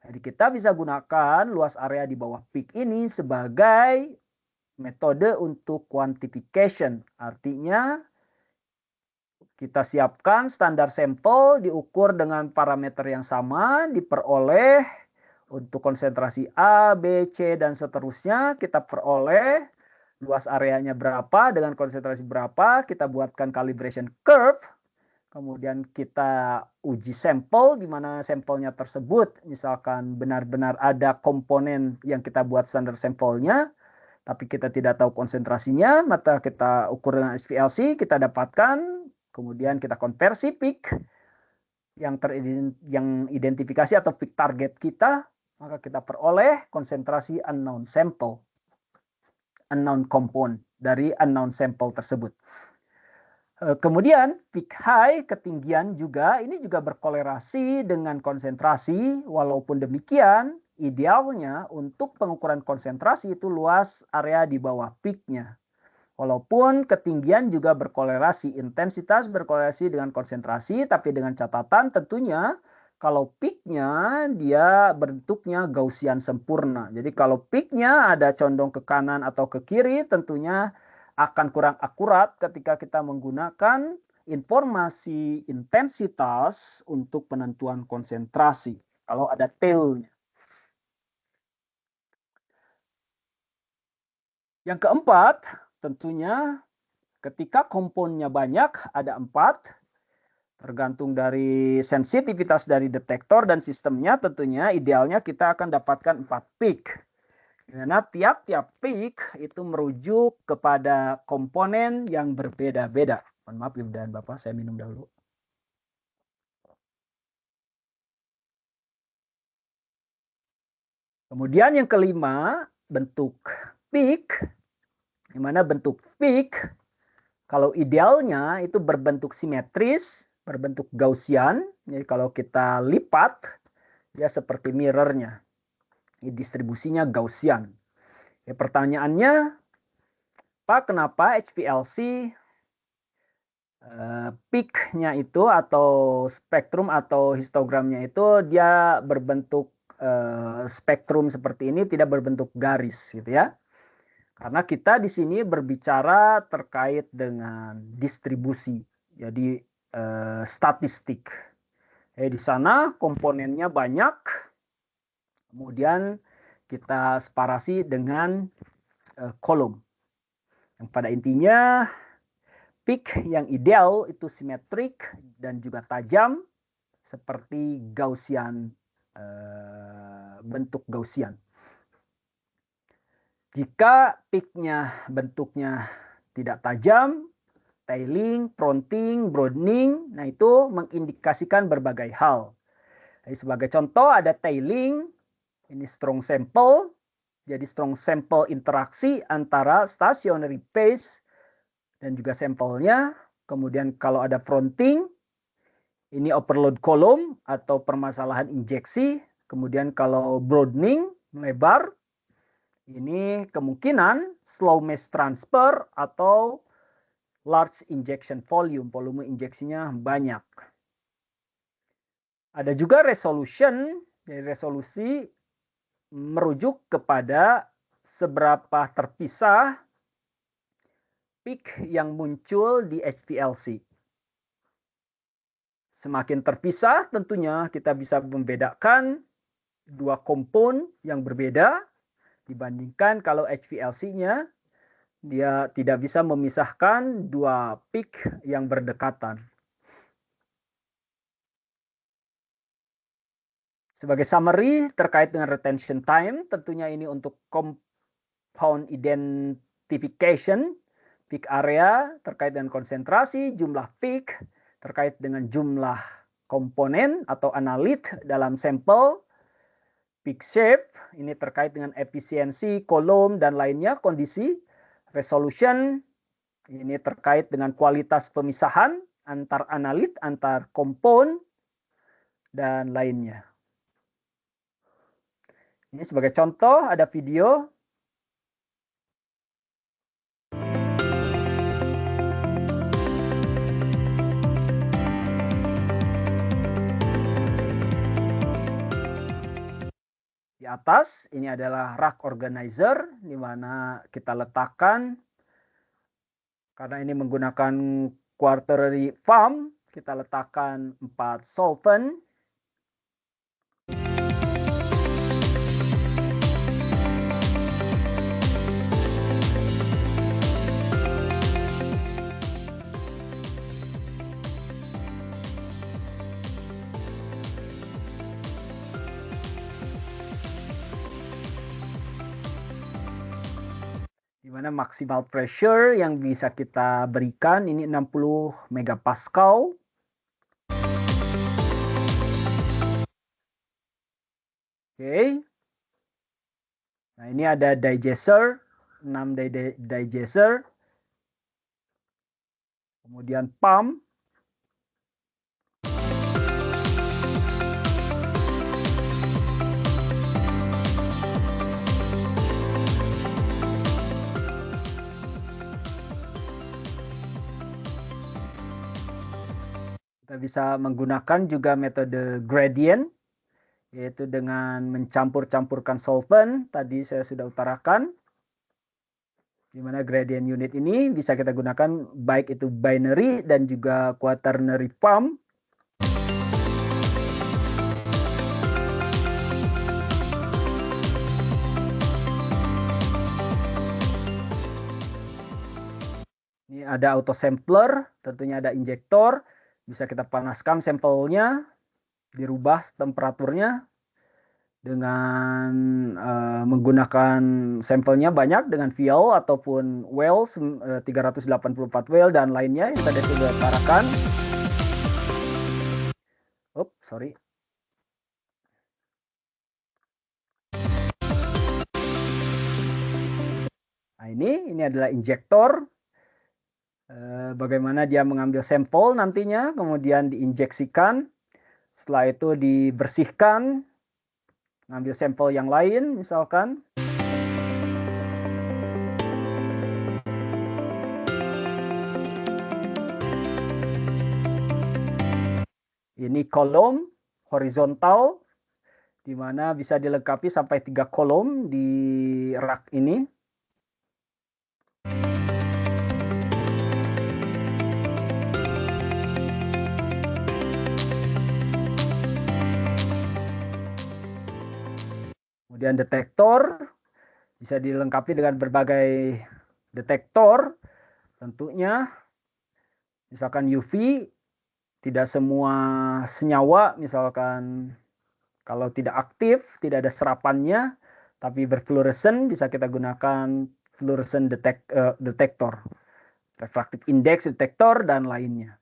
Jadi kita bisa gunakan luas area di bawah peak ini sebagai metode untuk quantification. Artinya kita siapkan standar sampel diukur dengan parameter yang sama, diperoleh untuk konsentrasi A, B, C, dan seterusnya. Kita peroleh luas areanya berapa dengan konsentrasi berapa, kita buatkan calibration curve. Kemudian kita uji sampel di mana sampelnya tersebut misalkan benar-benar ada komponen yang kita buat standar sampelnya, tapi kita tidak tahu konsentrasinya, maka kita ukur dengan HPLC, kita dapatkan, kemudian kita konversi peak yang identifikasi atau peak target kita, maka kita peroleh konsentrasi unknown sample, unknown compound dari unknown sample tersebut. Kemudian peak high, ketinggian juga, ini juga berkolerasi dengan konsentrasi. Walaupun demikian, idealnya untuk pengukuran konsentrasi itu luas area di bawah peak-nya. Walaupun ketinggian juga berkolerasi, intensitas berkolerasi dengan konsentrasi, tapi dengan catatan tentunya Kalau peak-nya dia bentuknya Gaussian sempurna. Jadi kalau peak-nya ada condong ke kanan atau ke kiri, tentunya akan kurang akurat ketika kita menggunakan informasi intensitas untuk penentuan konsentrasi. Kalau ada tail-nya. Yang keempat, tentunya ketika komponnya banyak, ada 4, tergantung dari sensitivitas dari detektor dan sistemnya, tentunya idealnya kita akan dapatkan 4 peak. Karena tiap-tiap peak itu merujuk kepada komponen yang berbeda-beda. Mohon maaf Ibu dan Bapak, saya minum dahulu. Kemudian yang kelima, bentuk peak. Di mana bentuk peak, kalau idealnya itu berbentuk simetris, berbentuk Gaussian. Jadi kalau kita lipat, dia seperti mirrornya. Distribusinya Gaussian. Ya, pertanyaannya, Pak, kenapa HPLC peak-nya itu atau spektrum atau histogramnya itu dia berbentuk spektrum seperti ini, tidak berbentuk garis gitu ya. Karena kita di sini berbicara terkait dengan distribusi, jadi statistik. Di sana komponennya banyak, kemudian kita separasi dengan kolom. Yang pada intinya peak yang ideal itu simetrik dan juga tajam seperti Gaussian, bentuk Gaussian. Jika peak-nya bentuknya tidak tajam, tailing, fronting, broadening, nah itu mengindikasikan berbagai hal. Jadi sebagai contoh ada tailing, ini strong sample, jadi strong sample interaksi antara stationary phase dan juga sampelnya. Kemudian kalau ada fronting, ini overload column atau permasalahan injeksi. Kemudian kalau broadening, melebar, ini kemungkinan slow mass transfer atau large injection volume, volume injeksinya banyak. Ada juga resolution, jadi resolusi merujuk kepada seberapa terpisah peak yang muncul di HPLC. Semakin terpisah tentunya kita bisa membedakan dua kompon yang berbeda dibandingkan kalau HPLC-nya dia tidak bisa memisahkan dua peak yang berdekatan. Sebagai summary terkait dengan retention time, tentunya ini untuk compound identification, peak area terkait dengan konsentrasi, jumlah peak terkait dengan jumlah komponen atau analit dalam sampel, peak shape, ini terkait dengan efisiensi, kolom, dan lainnya, kondisi, resolution, ini terkait dengan kualitas pemisahan antar analit, antar kompon, dan lainnya. Ini sebagai contoh ada video. Di atas ini adalah rack organizer di mana kita letakkan, karena ini menggunakan quaternary form, kita letakkan 4 solvent. Di mana maksimal pressure yang bisa kita berikan ini 60 megapascal. Oke. Nah, ini ada digester, 6 digester. Kemudian pump. Kita Kita bisa menggunakan juga metode gradient, yaitu dengan mencampur-campurkan solvent. Tadi saya sudah utarakan, di mana gradient unit ini bisa kita gunakan baik itu binary dan juga quaternary form. Ini ada auto sampler, tentunya ada injektor, bisa kita panaskan sampelnya, dirubah temperaturnya dengan menggunakan sampelnya banyak dengan vial ataupun well 384 well dan lainnya yang tadi sudah utarakan. Sorry. Nah, ini adalah injektor. Bagaimana dia mengambil sampel nantinya, kemudian diinjeksikan. Setelah itu dibersihkan, ngambil sampel yang lain misalkan. Ini kolom horizontal, di mana bisa dilengkapi sampai 3 kolom di rak ini. Kemudian detektor, bisa dilengkapi dengan berbagai detektor. Tentunya, misalkan UV, tidak semua senyawa, misalkan kalau tidak aktif, tidak ada serapannya, tapi berfluoresen, bisa kita gunakan fluorescent detektor, refractive index detektor, dan lainnya.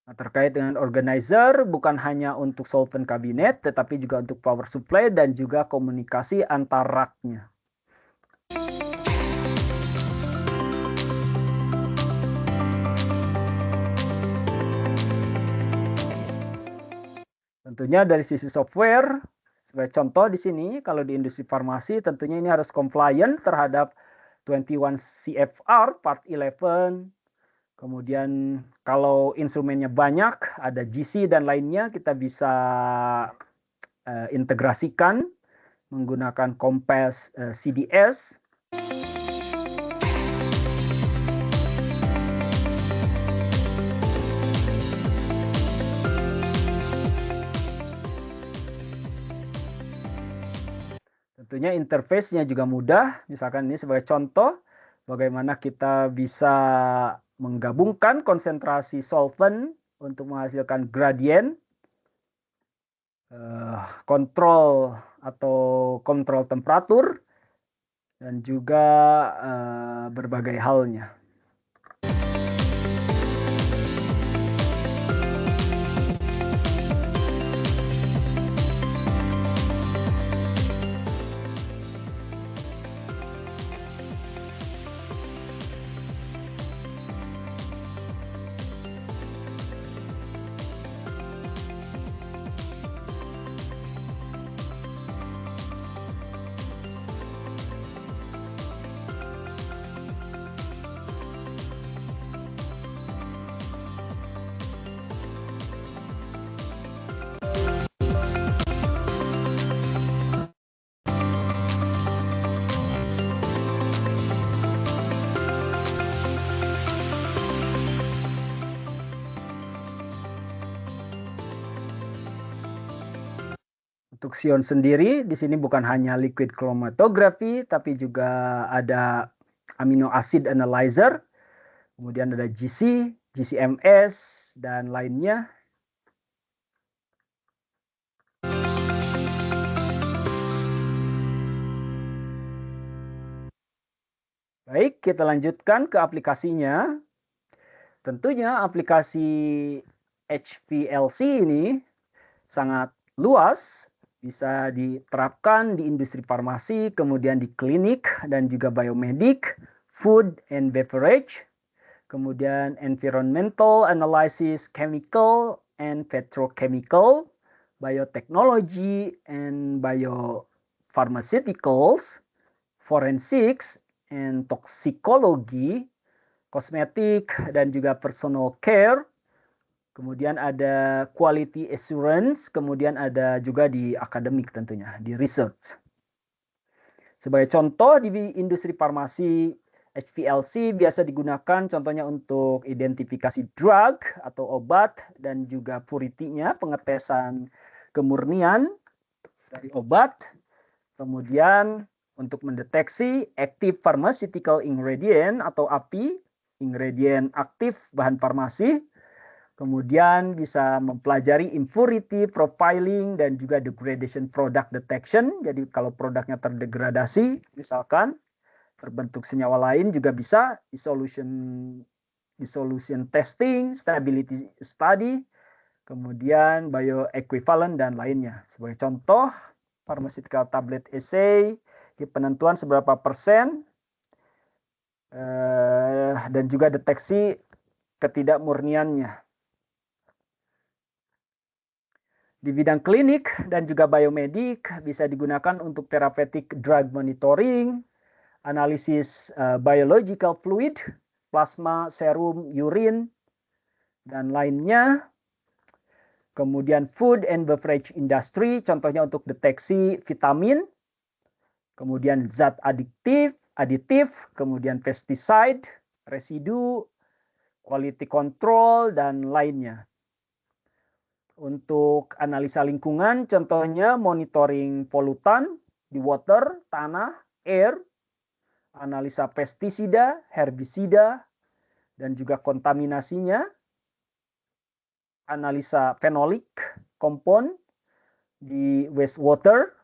Nah, terkait dengan organizer, bukan hanya untuk solvent kabinet, tetapi juga untuk power supply dan juga komunikasi antar raknya. Tentunya dari sisi software, sebagai contoh di sini, kalau di industri farmasi, tentunya ini harus compliant terhadap 21 CFR Part 11. Kemudian kalau instrumennya banyak, ada GC dan lainnya, kita bisa integrasikan menggunakan Compass CDS. Tentunya interface-nya juga mudah. Misalkan ini sebagai contoh, bagaimana kita bisa menggabungkan konsentrasi solvent untuk menghasilkan gradient, kontrol atau kontrol temperatur, dan juga berbagai halnya. Untuk Xeon sendiri, di sini bukan hanya liquid chromatography, tapi juga ada amino acid analyzer, kemudian ada GC, GCMS, dan lainnya. Baik, kita lanjutkan ke aplikasinya. Tentunya aplikasi HPLC ini sangat luas, bisa diterapkan di industri farmasi, kemudian di klinik, dan juga biomedik, food and beverage, kemudian environmental analysis, chemical and petrochemical, biotechnology and biopharmaceuticals, forensics and toxicology, kosmetik dan juga personal care. Kemudian ada quality assurance, kemudian ada juga di akademik tentunya, di research. Sebagai contoh di industri farmasi, HPLC biasa digunakan contohnya untuk identifikasi drug atau obat dan juga purity-nya, pengetesan kemurnian dari obat. Kemudian untuk mendeteksi active pharmaceutical ingredient atau API, ingredient aktif bahan farmasi. Kemudian bisa mempelajari impurity, profiling, dan juga degradation product detection. Jadi kalau produknya terdegradasi, misalkan terbentuk senyawa lain juga bisa dissolution testing, stability study, kemudian bioequivalent dan lainnya. Sebagai contoh, pharmaceutical tablet assay, di penentuan seberapa persen, dan juga deteksi ketidakmurniannya. Di bidang klinik dan juga biomedik bisa digunakan untuk therapeutic drug monitoring, analisis biological fluid, plasma, serum, urine, dan lainnya. Kemudian food and beverage industry, contohnya untuk deteksi vitamin, kemudian zat aditif, kemudian pesticide, residu, quality control, dan lainnya. Untuk analisa lingkungan, contohnya monitoring polutan di water, tanah, air, analisa pestisida, herbisida, dan juga kontaminasinya, analisa fenolic compound di wastewater,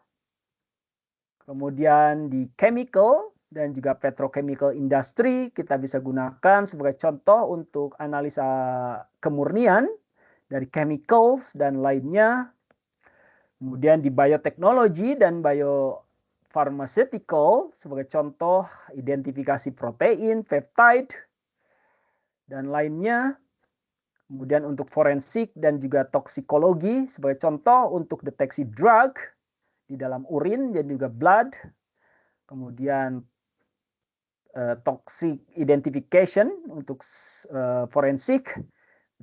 kemudian di chemical dan juga petrochemical industry kita bisa gunakan sebagai contoh untuk analisa kemurnian dari chemicals dan lainnya. Kemudian di biotechnology dan biopharmaceutical sebagai contoh identifikasi protein, peptide, dan lainnya. Kemudian untuk forensik dan juga toksikologi sebagai contoh untuk deteksi drug di dalam urin dan juga blood. Kemudian toxic identification untuk forensik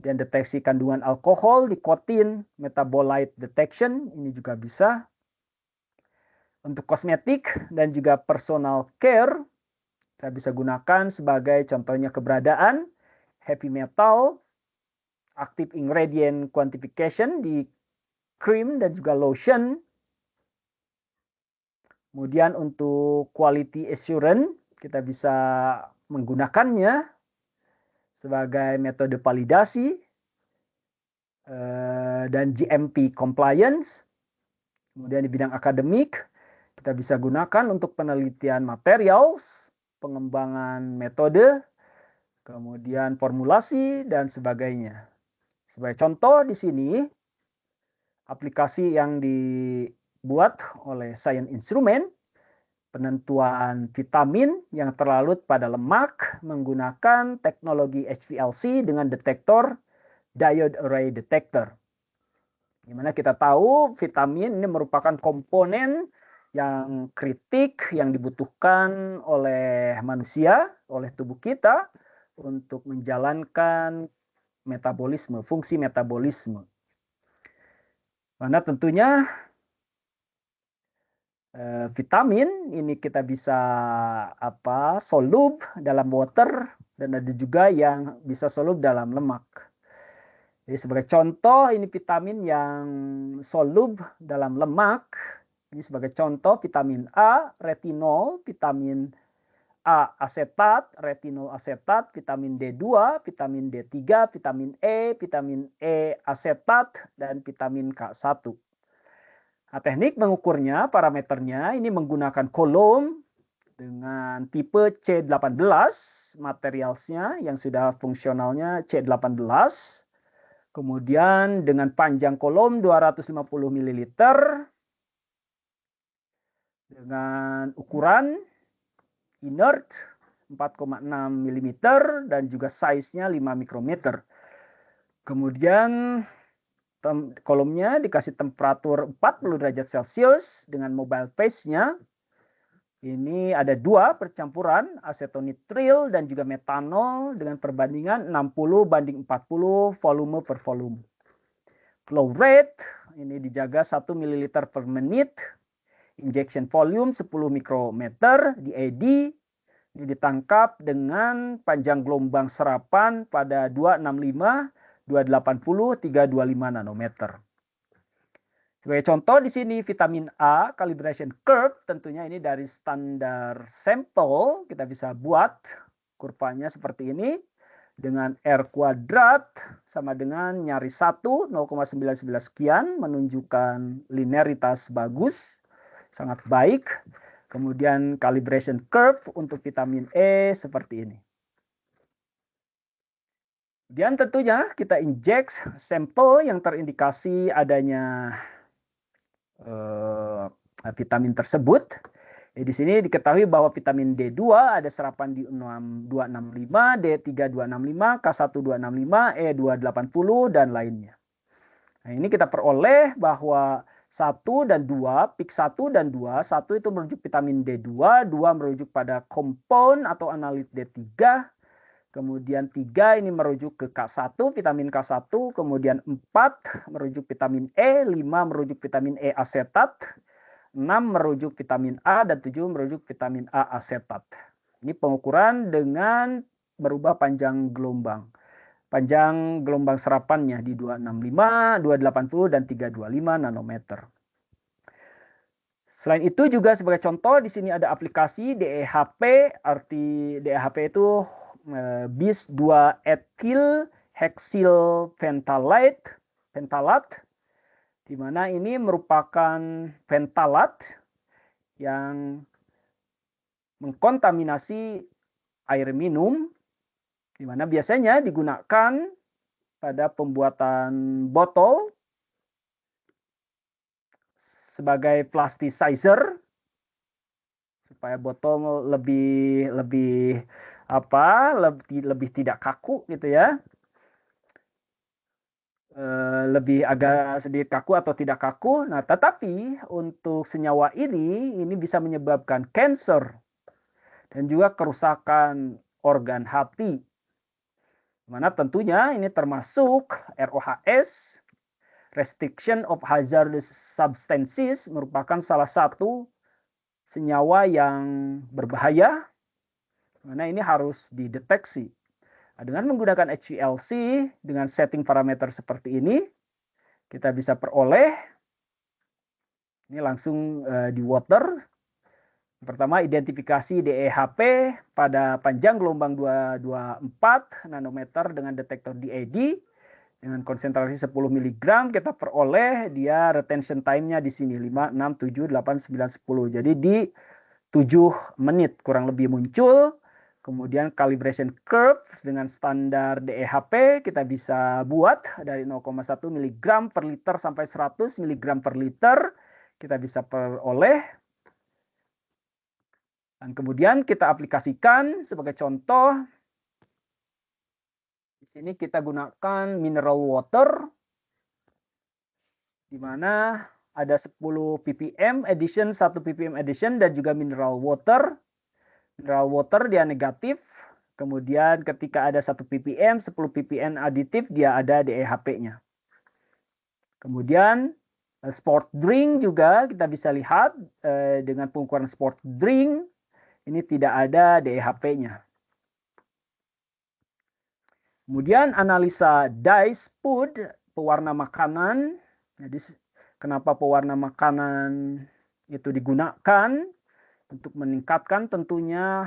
dan deteksi kandungan alkohol, nikotin, metabolite detection, ini juga bisa. Untuk kosmetik dan juga personal care, kita bisa gunakan sebagai contohnya keberadaan heavy metal, active ingredient quantification di cream dan juga lotion. Kemudian untuk quality assurance, kita bisa menggunakannya sebagai metode validasi dan GMP compliance. Kemudian di bidang akademik, kita bisa gunakan untuk penelitian materials, pengembangan metode, kemudian formulasi, dan sebagainya. Sebagai contoh di sini, aplikasi yang dibuat oleh Science Instrument, penentuan vitamin yang terlarut pada lemak menggunakan teknologi HPLC dengan detektor diode array detector. Dimana kita tahu vitamin ini merupakan komponen yang kritik yang dibutuhkan oleh manusia, oleh tubuh kita untuk menjalankan metabolisme, fungsi metabolisme. Karena tentunya vitamin ini kita bisa solub dalam water dan ada juga yang bisa solub dalam lemak. Jadi sebagai contoh ini vitamin yang solub dalam lemak. Ini sebagai contoh vitamin A, retinol, vitamin A asetat, retinol asetat, vitamin D2, vitamin D3, vitamin E asetat, dan vitamin K1. Nah, teknik mengukurnya, parameternya ini menggunakan kolom dengan tipe C18, materialsnya yang sudah fungsionalnya C18. Kemudian dengan panjang kolom 250 ml dengan ukuran inert 4,6 mm dan juga size-nya 5 mikrometer. Kemudian kolomnya dikasih temperatur 40 derajat Celcius dengan mobile phase-nya. Ini ada 2 percampuran, asetonitril dan juga metanol dengan perbandingan 60:40 volume per volume. Flow rate ini dijaga 1 ml per menit. Injection volume 10 mikrometer di DAD. Ini ditangkap dengan panjang gelombang serapan pada 265, 280, 325 nanometer. Sebagai contoh di sini vitamin A calibration curve, tentunya ini dari standar sampel kita bisa buat kurvanya seperti ini dengan R kuadrat sama dengan nyaris 1, 0,911 sekian, menunjukkan linearitas bagus, sangat baik. Kemudian calibration curve untuk vitamin E seperti ini. Kemudian tentunya kita inject sampel yang terindikasi adanya vitamin tersebut. Di sini diketahui bahwa vitamin D2 ada serapan di 265, D3 265, K1 265, E 280 dan lainnya. Nah, ini kita peroleh bahwa 1 dan 2, pik 1 dan 2, 1 itu merujuk vitamin D2, 2 merujuk pada compound atau analit D3, kemudian 3 ini merujuk ke K1, vitamin K1, kemudian 4 merujuk vitamin E, 5 merujuk vitamin E asetat, 6 merujuk vitamin A, dan 7 merujuk vitamin A asetat. Ini pengukuran dengan berubah panjang gelombang. Panjang gelombang serapannya di 265, 280, dan 325 nanometer. Selain itu juga sebagai contoh di sini ada aplikasi DEHP, arti DEHP itu bis 2 etil heksil pentalat, di mana ini merupakan pentalat yang mengkontaminasi air minum, di mana biasanya digunakan pada pembuatan botol sebagai plasticizer supaya botol lebih tidak kaku gitu ya. Lebih agak sedikit kaku atau tidak kaku. Nah, tetapi untuk senyawa ini bisa menyebabkan kanker dan juga kerusakan organ hati. Mana tentunya ini termasuk ROHS, Restriction of Hazardous Substances, merupakan salah satu senyawa yang berbahaya, mana ini harus dideteksi. Dengan menggunakan HPLC dengan setting parameter seperti ini, kita bisa peroleh, ini langsung di water. Pertama, identifikasi DEHP pada panjang gelombang 224 nanometer dengan detektor DAD dengan konsentrasi 10 mg, kita peroleh dia retention time-nya di sini 5, 6, 7, 8, 9, 10. Jadi di 7 menit kurang lebih muncul. Kemudian calibration curve dengan standar DEHP kita bisa buat dari 0,1 mg per liter sampai 100 mg per liter. Kita bisa peroleh. Dan kemudian kita aplikasikan sebagai contoh. Di sini kita gunakan mineral water, di mana ada 10 ppm addition, 1 ppm addition, dan juga mineral water. Mineral water dia negatif, kemudian ketika ada 1 ppm, 10 ppm aditif, dia ada DEHP-nya. Kemudian sport drink juga kita bisa lihat dengan pengukuran sport drink, ini tidak ada DEHP-nya. Kemudian analisa dyes food, pewarna makanan. Jadi kenapa pewarna makanan itu digunakan? Untuk meningkatkan tentunya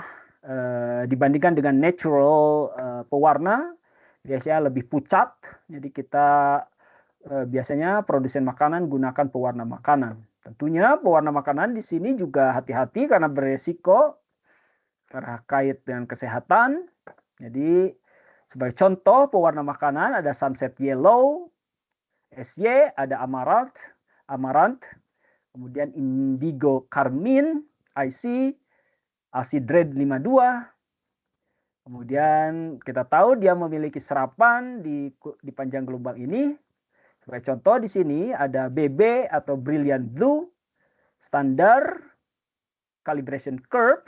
dibandingkan dengan natural pewarna, biasanya lebih pucat. Jadi kita biasanya produsen makanan gunakan pewarna makanan. Tentunya pewarna makanan di sini juga hati-hati karena beresiko terkait dengan kesehatan. Jadi sebagai contoh pewarna makanan ada sunset yellow, SY, ada amaranth, kemudian indigo carmine, IC, acid red 52. Kemudian kita tahu dia memiliki serapan di panjang gelombang ini Sebagai contoh di sini ada BB atau Brilliant Blue, standar calibration curve.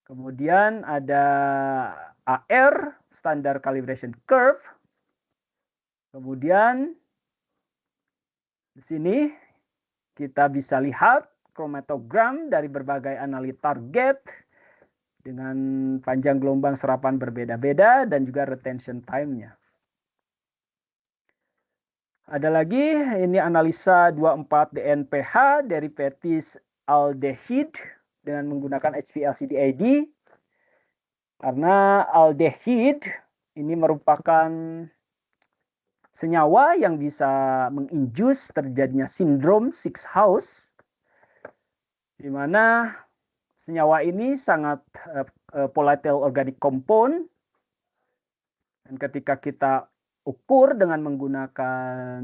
Kemudian ada AR, standar calibration curve. Kemudian di sini kita bisa lihat chromatogram dari berbagai analit target dengan panjang gelombang serapan berbeda-beda dan juga retention time-nya. Ada lagi, ini analisa 24-DNPH derivatif aldehid dengan menggunakan HPLC-DAD. Karena aldehid ini merupakan senyawa yang bisa menginjus terjadinya sindrom Six House, di mana senyawa ini sangat volatile organic compound, dan ketika kita ukur dengan menggunakan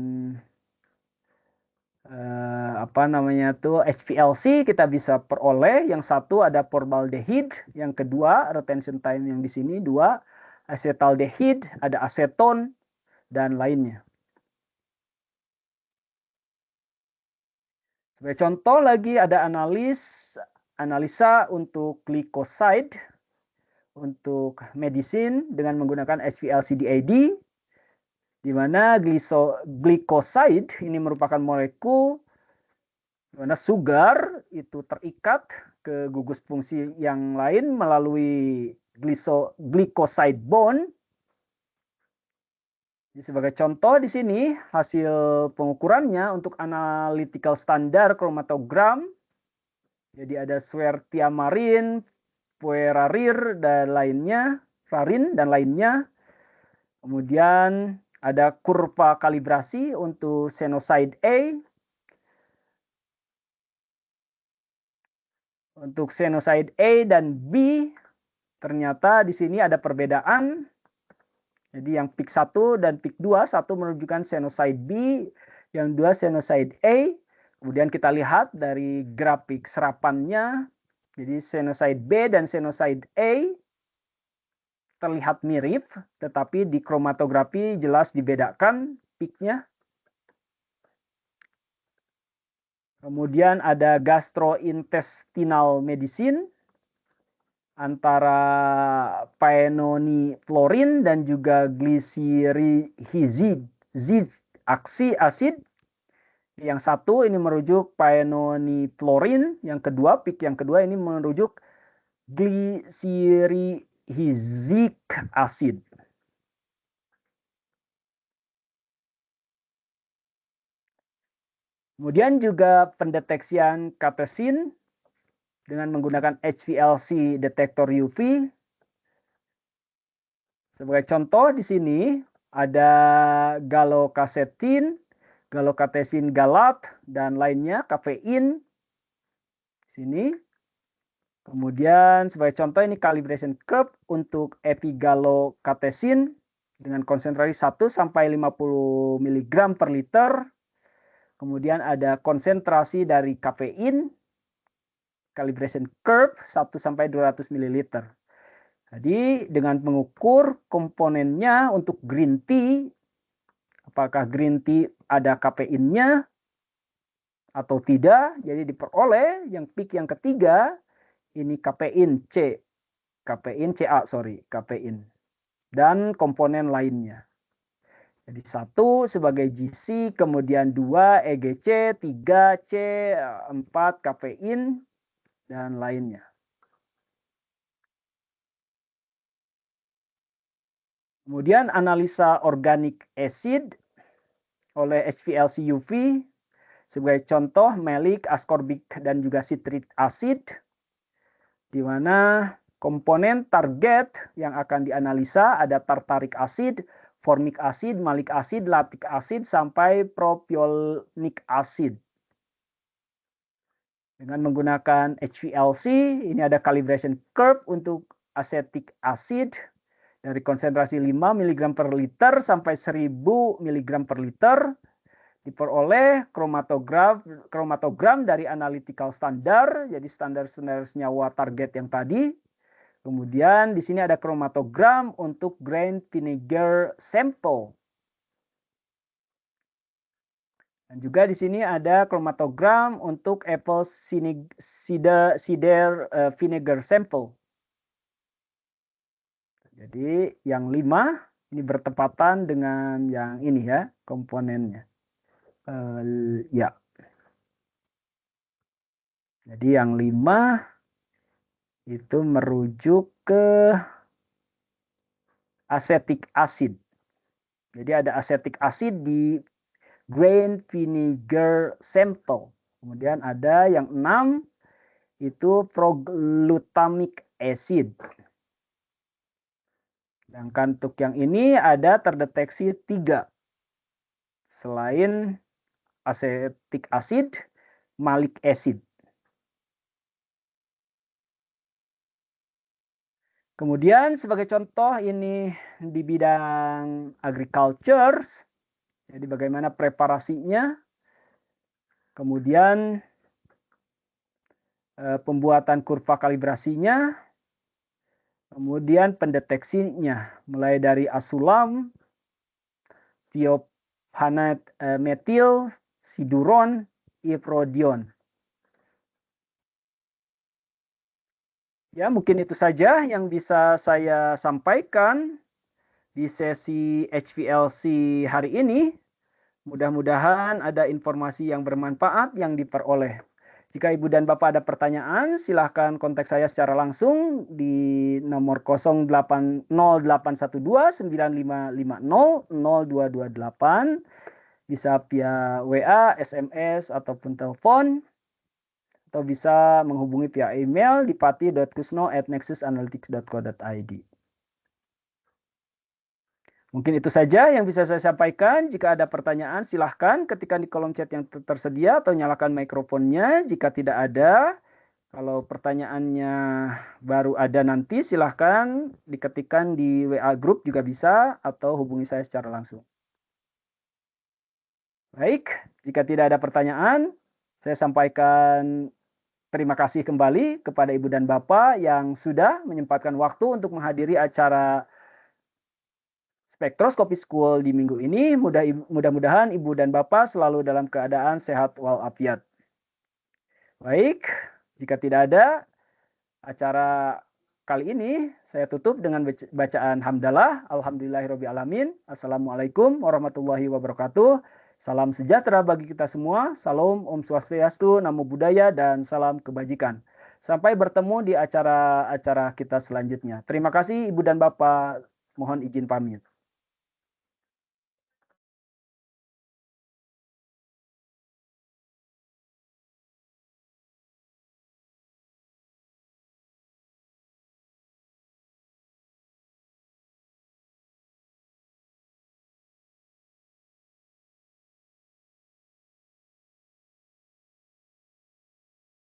HPLC, kita bisa peroleh yang satu ada formaldehid, yang kedua retention time yang di sini 2, acetaldehid, ada aseton dan lainnya. Sebagai contoh lagi ada analisa untuk glycoside untuk medicine dengan menggunakan HPLC-DAD, di mana glycoside ini merupakan molekul di mana sugar itu terikat ke gugus fungsi yang lain melalui glycoside bond. Sebagai contoh di sini hasil pengukurannya untuk analytical standar chromatogram. Jadi ada swertiamarin, fuerarir dan lainnya, rarin dan lainnya. Kemudian ada kurva kalibrasi untuk Xenoside A. Untuk Xenoside A dan B ternyata di sini ada perbedaan. Jadi yang peak 1 dan peak 2, satu menunjukkan Xenoside B, yang 2 Xenoside A. Kemudian kita lihat dari grafik serapannya. Jadi Xenoside B dan Xenoside A terlihat mirip, tetapi di kromatografi jelas dibedakan peaknya. Kemudian ada gastrointestinal medicine antara phenonyflorin dan juga glycyrrhizid acid. Yang satu ini merujuk phenonyflorin, yang kedua peak yang kedua ini merujuk glycyrrhizic acid. Kemudian juga pendeteksian catesin dengan menggunakan HPLC detektor UV. Sebagai contoh di sini ada galokasetin, galokatesin galat dan lainnya, kafein. Sini. Kemudian sebagai contoh ini calibration curve untuk epigalokatesin dengan konsentrasi 1 sampai 50 mg per liter. Kemudian ada konsentrasi dari kafein, calibration curve 1 sampai 200 ml. Jadi dengan mengukur komponennya untuk green tea, apakah green tea ada kafeinnya atau tidak, jadi diperoleh yang peak yang ketiga ini kafein kafein dan komponen lainnya. Jadi 1 sebagai GC, kemudian 2 EGC, 3 C, 4 kafein dan lainnya. Kemudian analisa organic acid oleh HPLC UV sebagai contoh malic, ascorbic dan juga citric acid, di mana komponen target yang akan dianalisa ada tartaric acid, formic acid, malic acid, lactic acid sampai propionic acid. Dengan menggunakan HPLC, ini ada calibration curve untuk acetic acid dari konsentrasi 5 mg per liter sampai 1000 mg per liter. Diperoleh kromatogram dari analytical standar, jadi standar senyawa target yang tadi. Kemudian di sini ada kromatogram untuk grain vinegar sample. Dan juga di sini ada kromatogram untuk apple cider vinegar sample. Jadi yang 5 ini bertepatan dengan yang ini ya, komponennya. Ya. Jadi yang 5 itu merujuk ke acetic acid. Jadi ada acetic acid di grain vinegar sample. Kemudian ada yang 6 itu proglutamic acid. Sedangkan untuk yang ini ada terdeteksi 3. Selain acetic acid, malic acid. Kemudian sebagai contoh ini di bidang agriculture, jadi bagaimana preparasinya, kemudian pembuatan kurva kalibrasinya, kemudian pendeteksinya, mulai dari asulam, thiophanate metil, siduron, ifrodion. Ya, mungkin itu saja yang bisa saya sampaikan di sesi HPLC hari ini. Mudah-mudahan ada informasi yang bermanfaat yang diperoleh. Jika Ibu dan Bapak ada pertanyaan, silahkan kontak saya secara langsung di nomor 0812 9550 0228. Bisa via WA, SMS, ataupun telepon. Atau bisa menghubungi via email di pati.kusno@nexusanalytics.co.id. Mungkin itu saja yang bisa saya sampaikan. Jika ada pertanyaan, silahkan ketikkan di kolom chat yang tersedia atau nyalakan mikrofonnya. Jika tidak ada, kalau pertanyaannya baru ada nanti, silahkan diketikkan di WA group juga bisa, atau hubungi saya secara langsung. Baik, jika tidak ada pertanyaan, saya sampaikan terima kasih kembali kepada Ibu dan Bapak yang sudah menyempatkan waktu untuk menghadiri acara Spektroskopi School di minggu ini. Mudah-mudahan Ibu dan Bapak selalu dalam keadaan sehat walafiat. Baik, jika tidak ada acara kali ini, saya tutup dengan bacaan hamdalah. Alhamdulillahirrabbilalamin. Assalamualaikum warahmatullahi wabarakatuh. Salam sejahtera bagi kita semua. Salam, Om Swastiastu, Namo Buddhaya, dan salam kebajikan. Sampai bertemu di acara-acara kita selanjutnya. Terima kasih Ibu dan Bapak. Mohon izin pamit.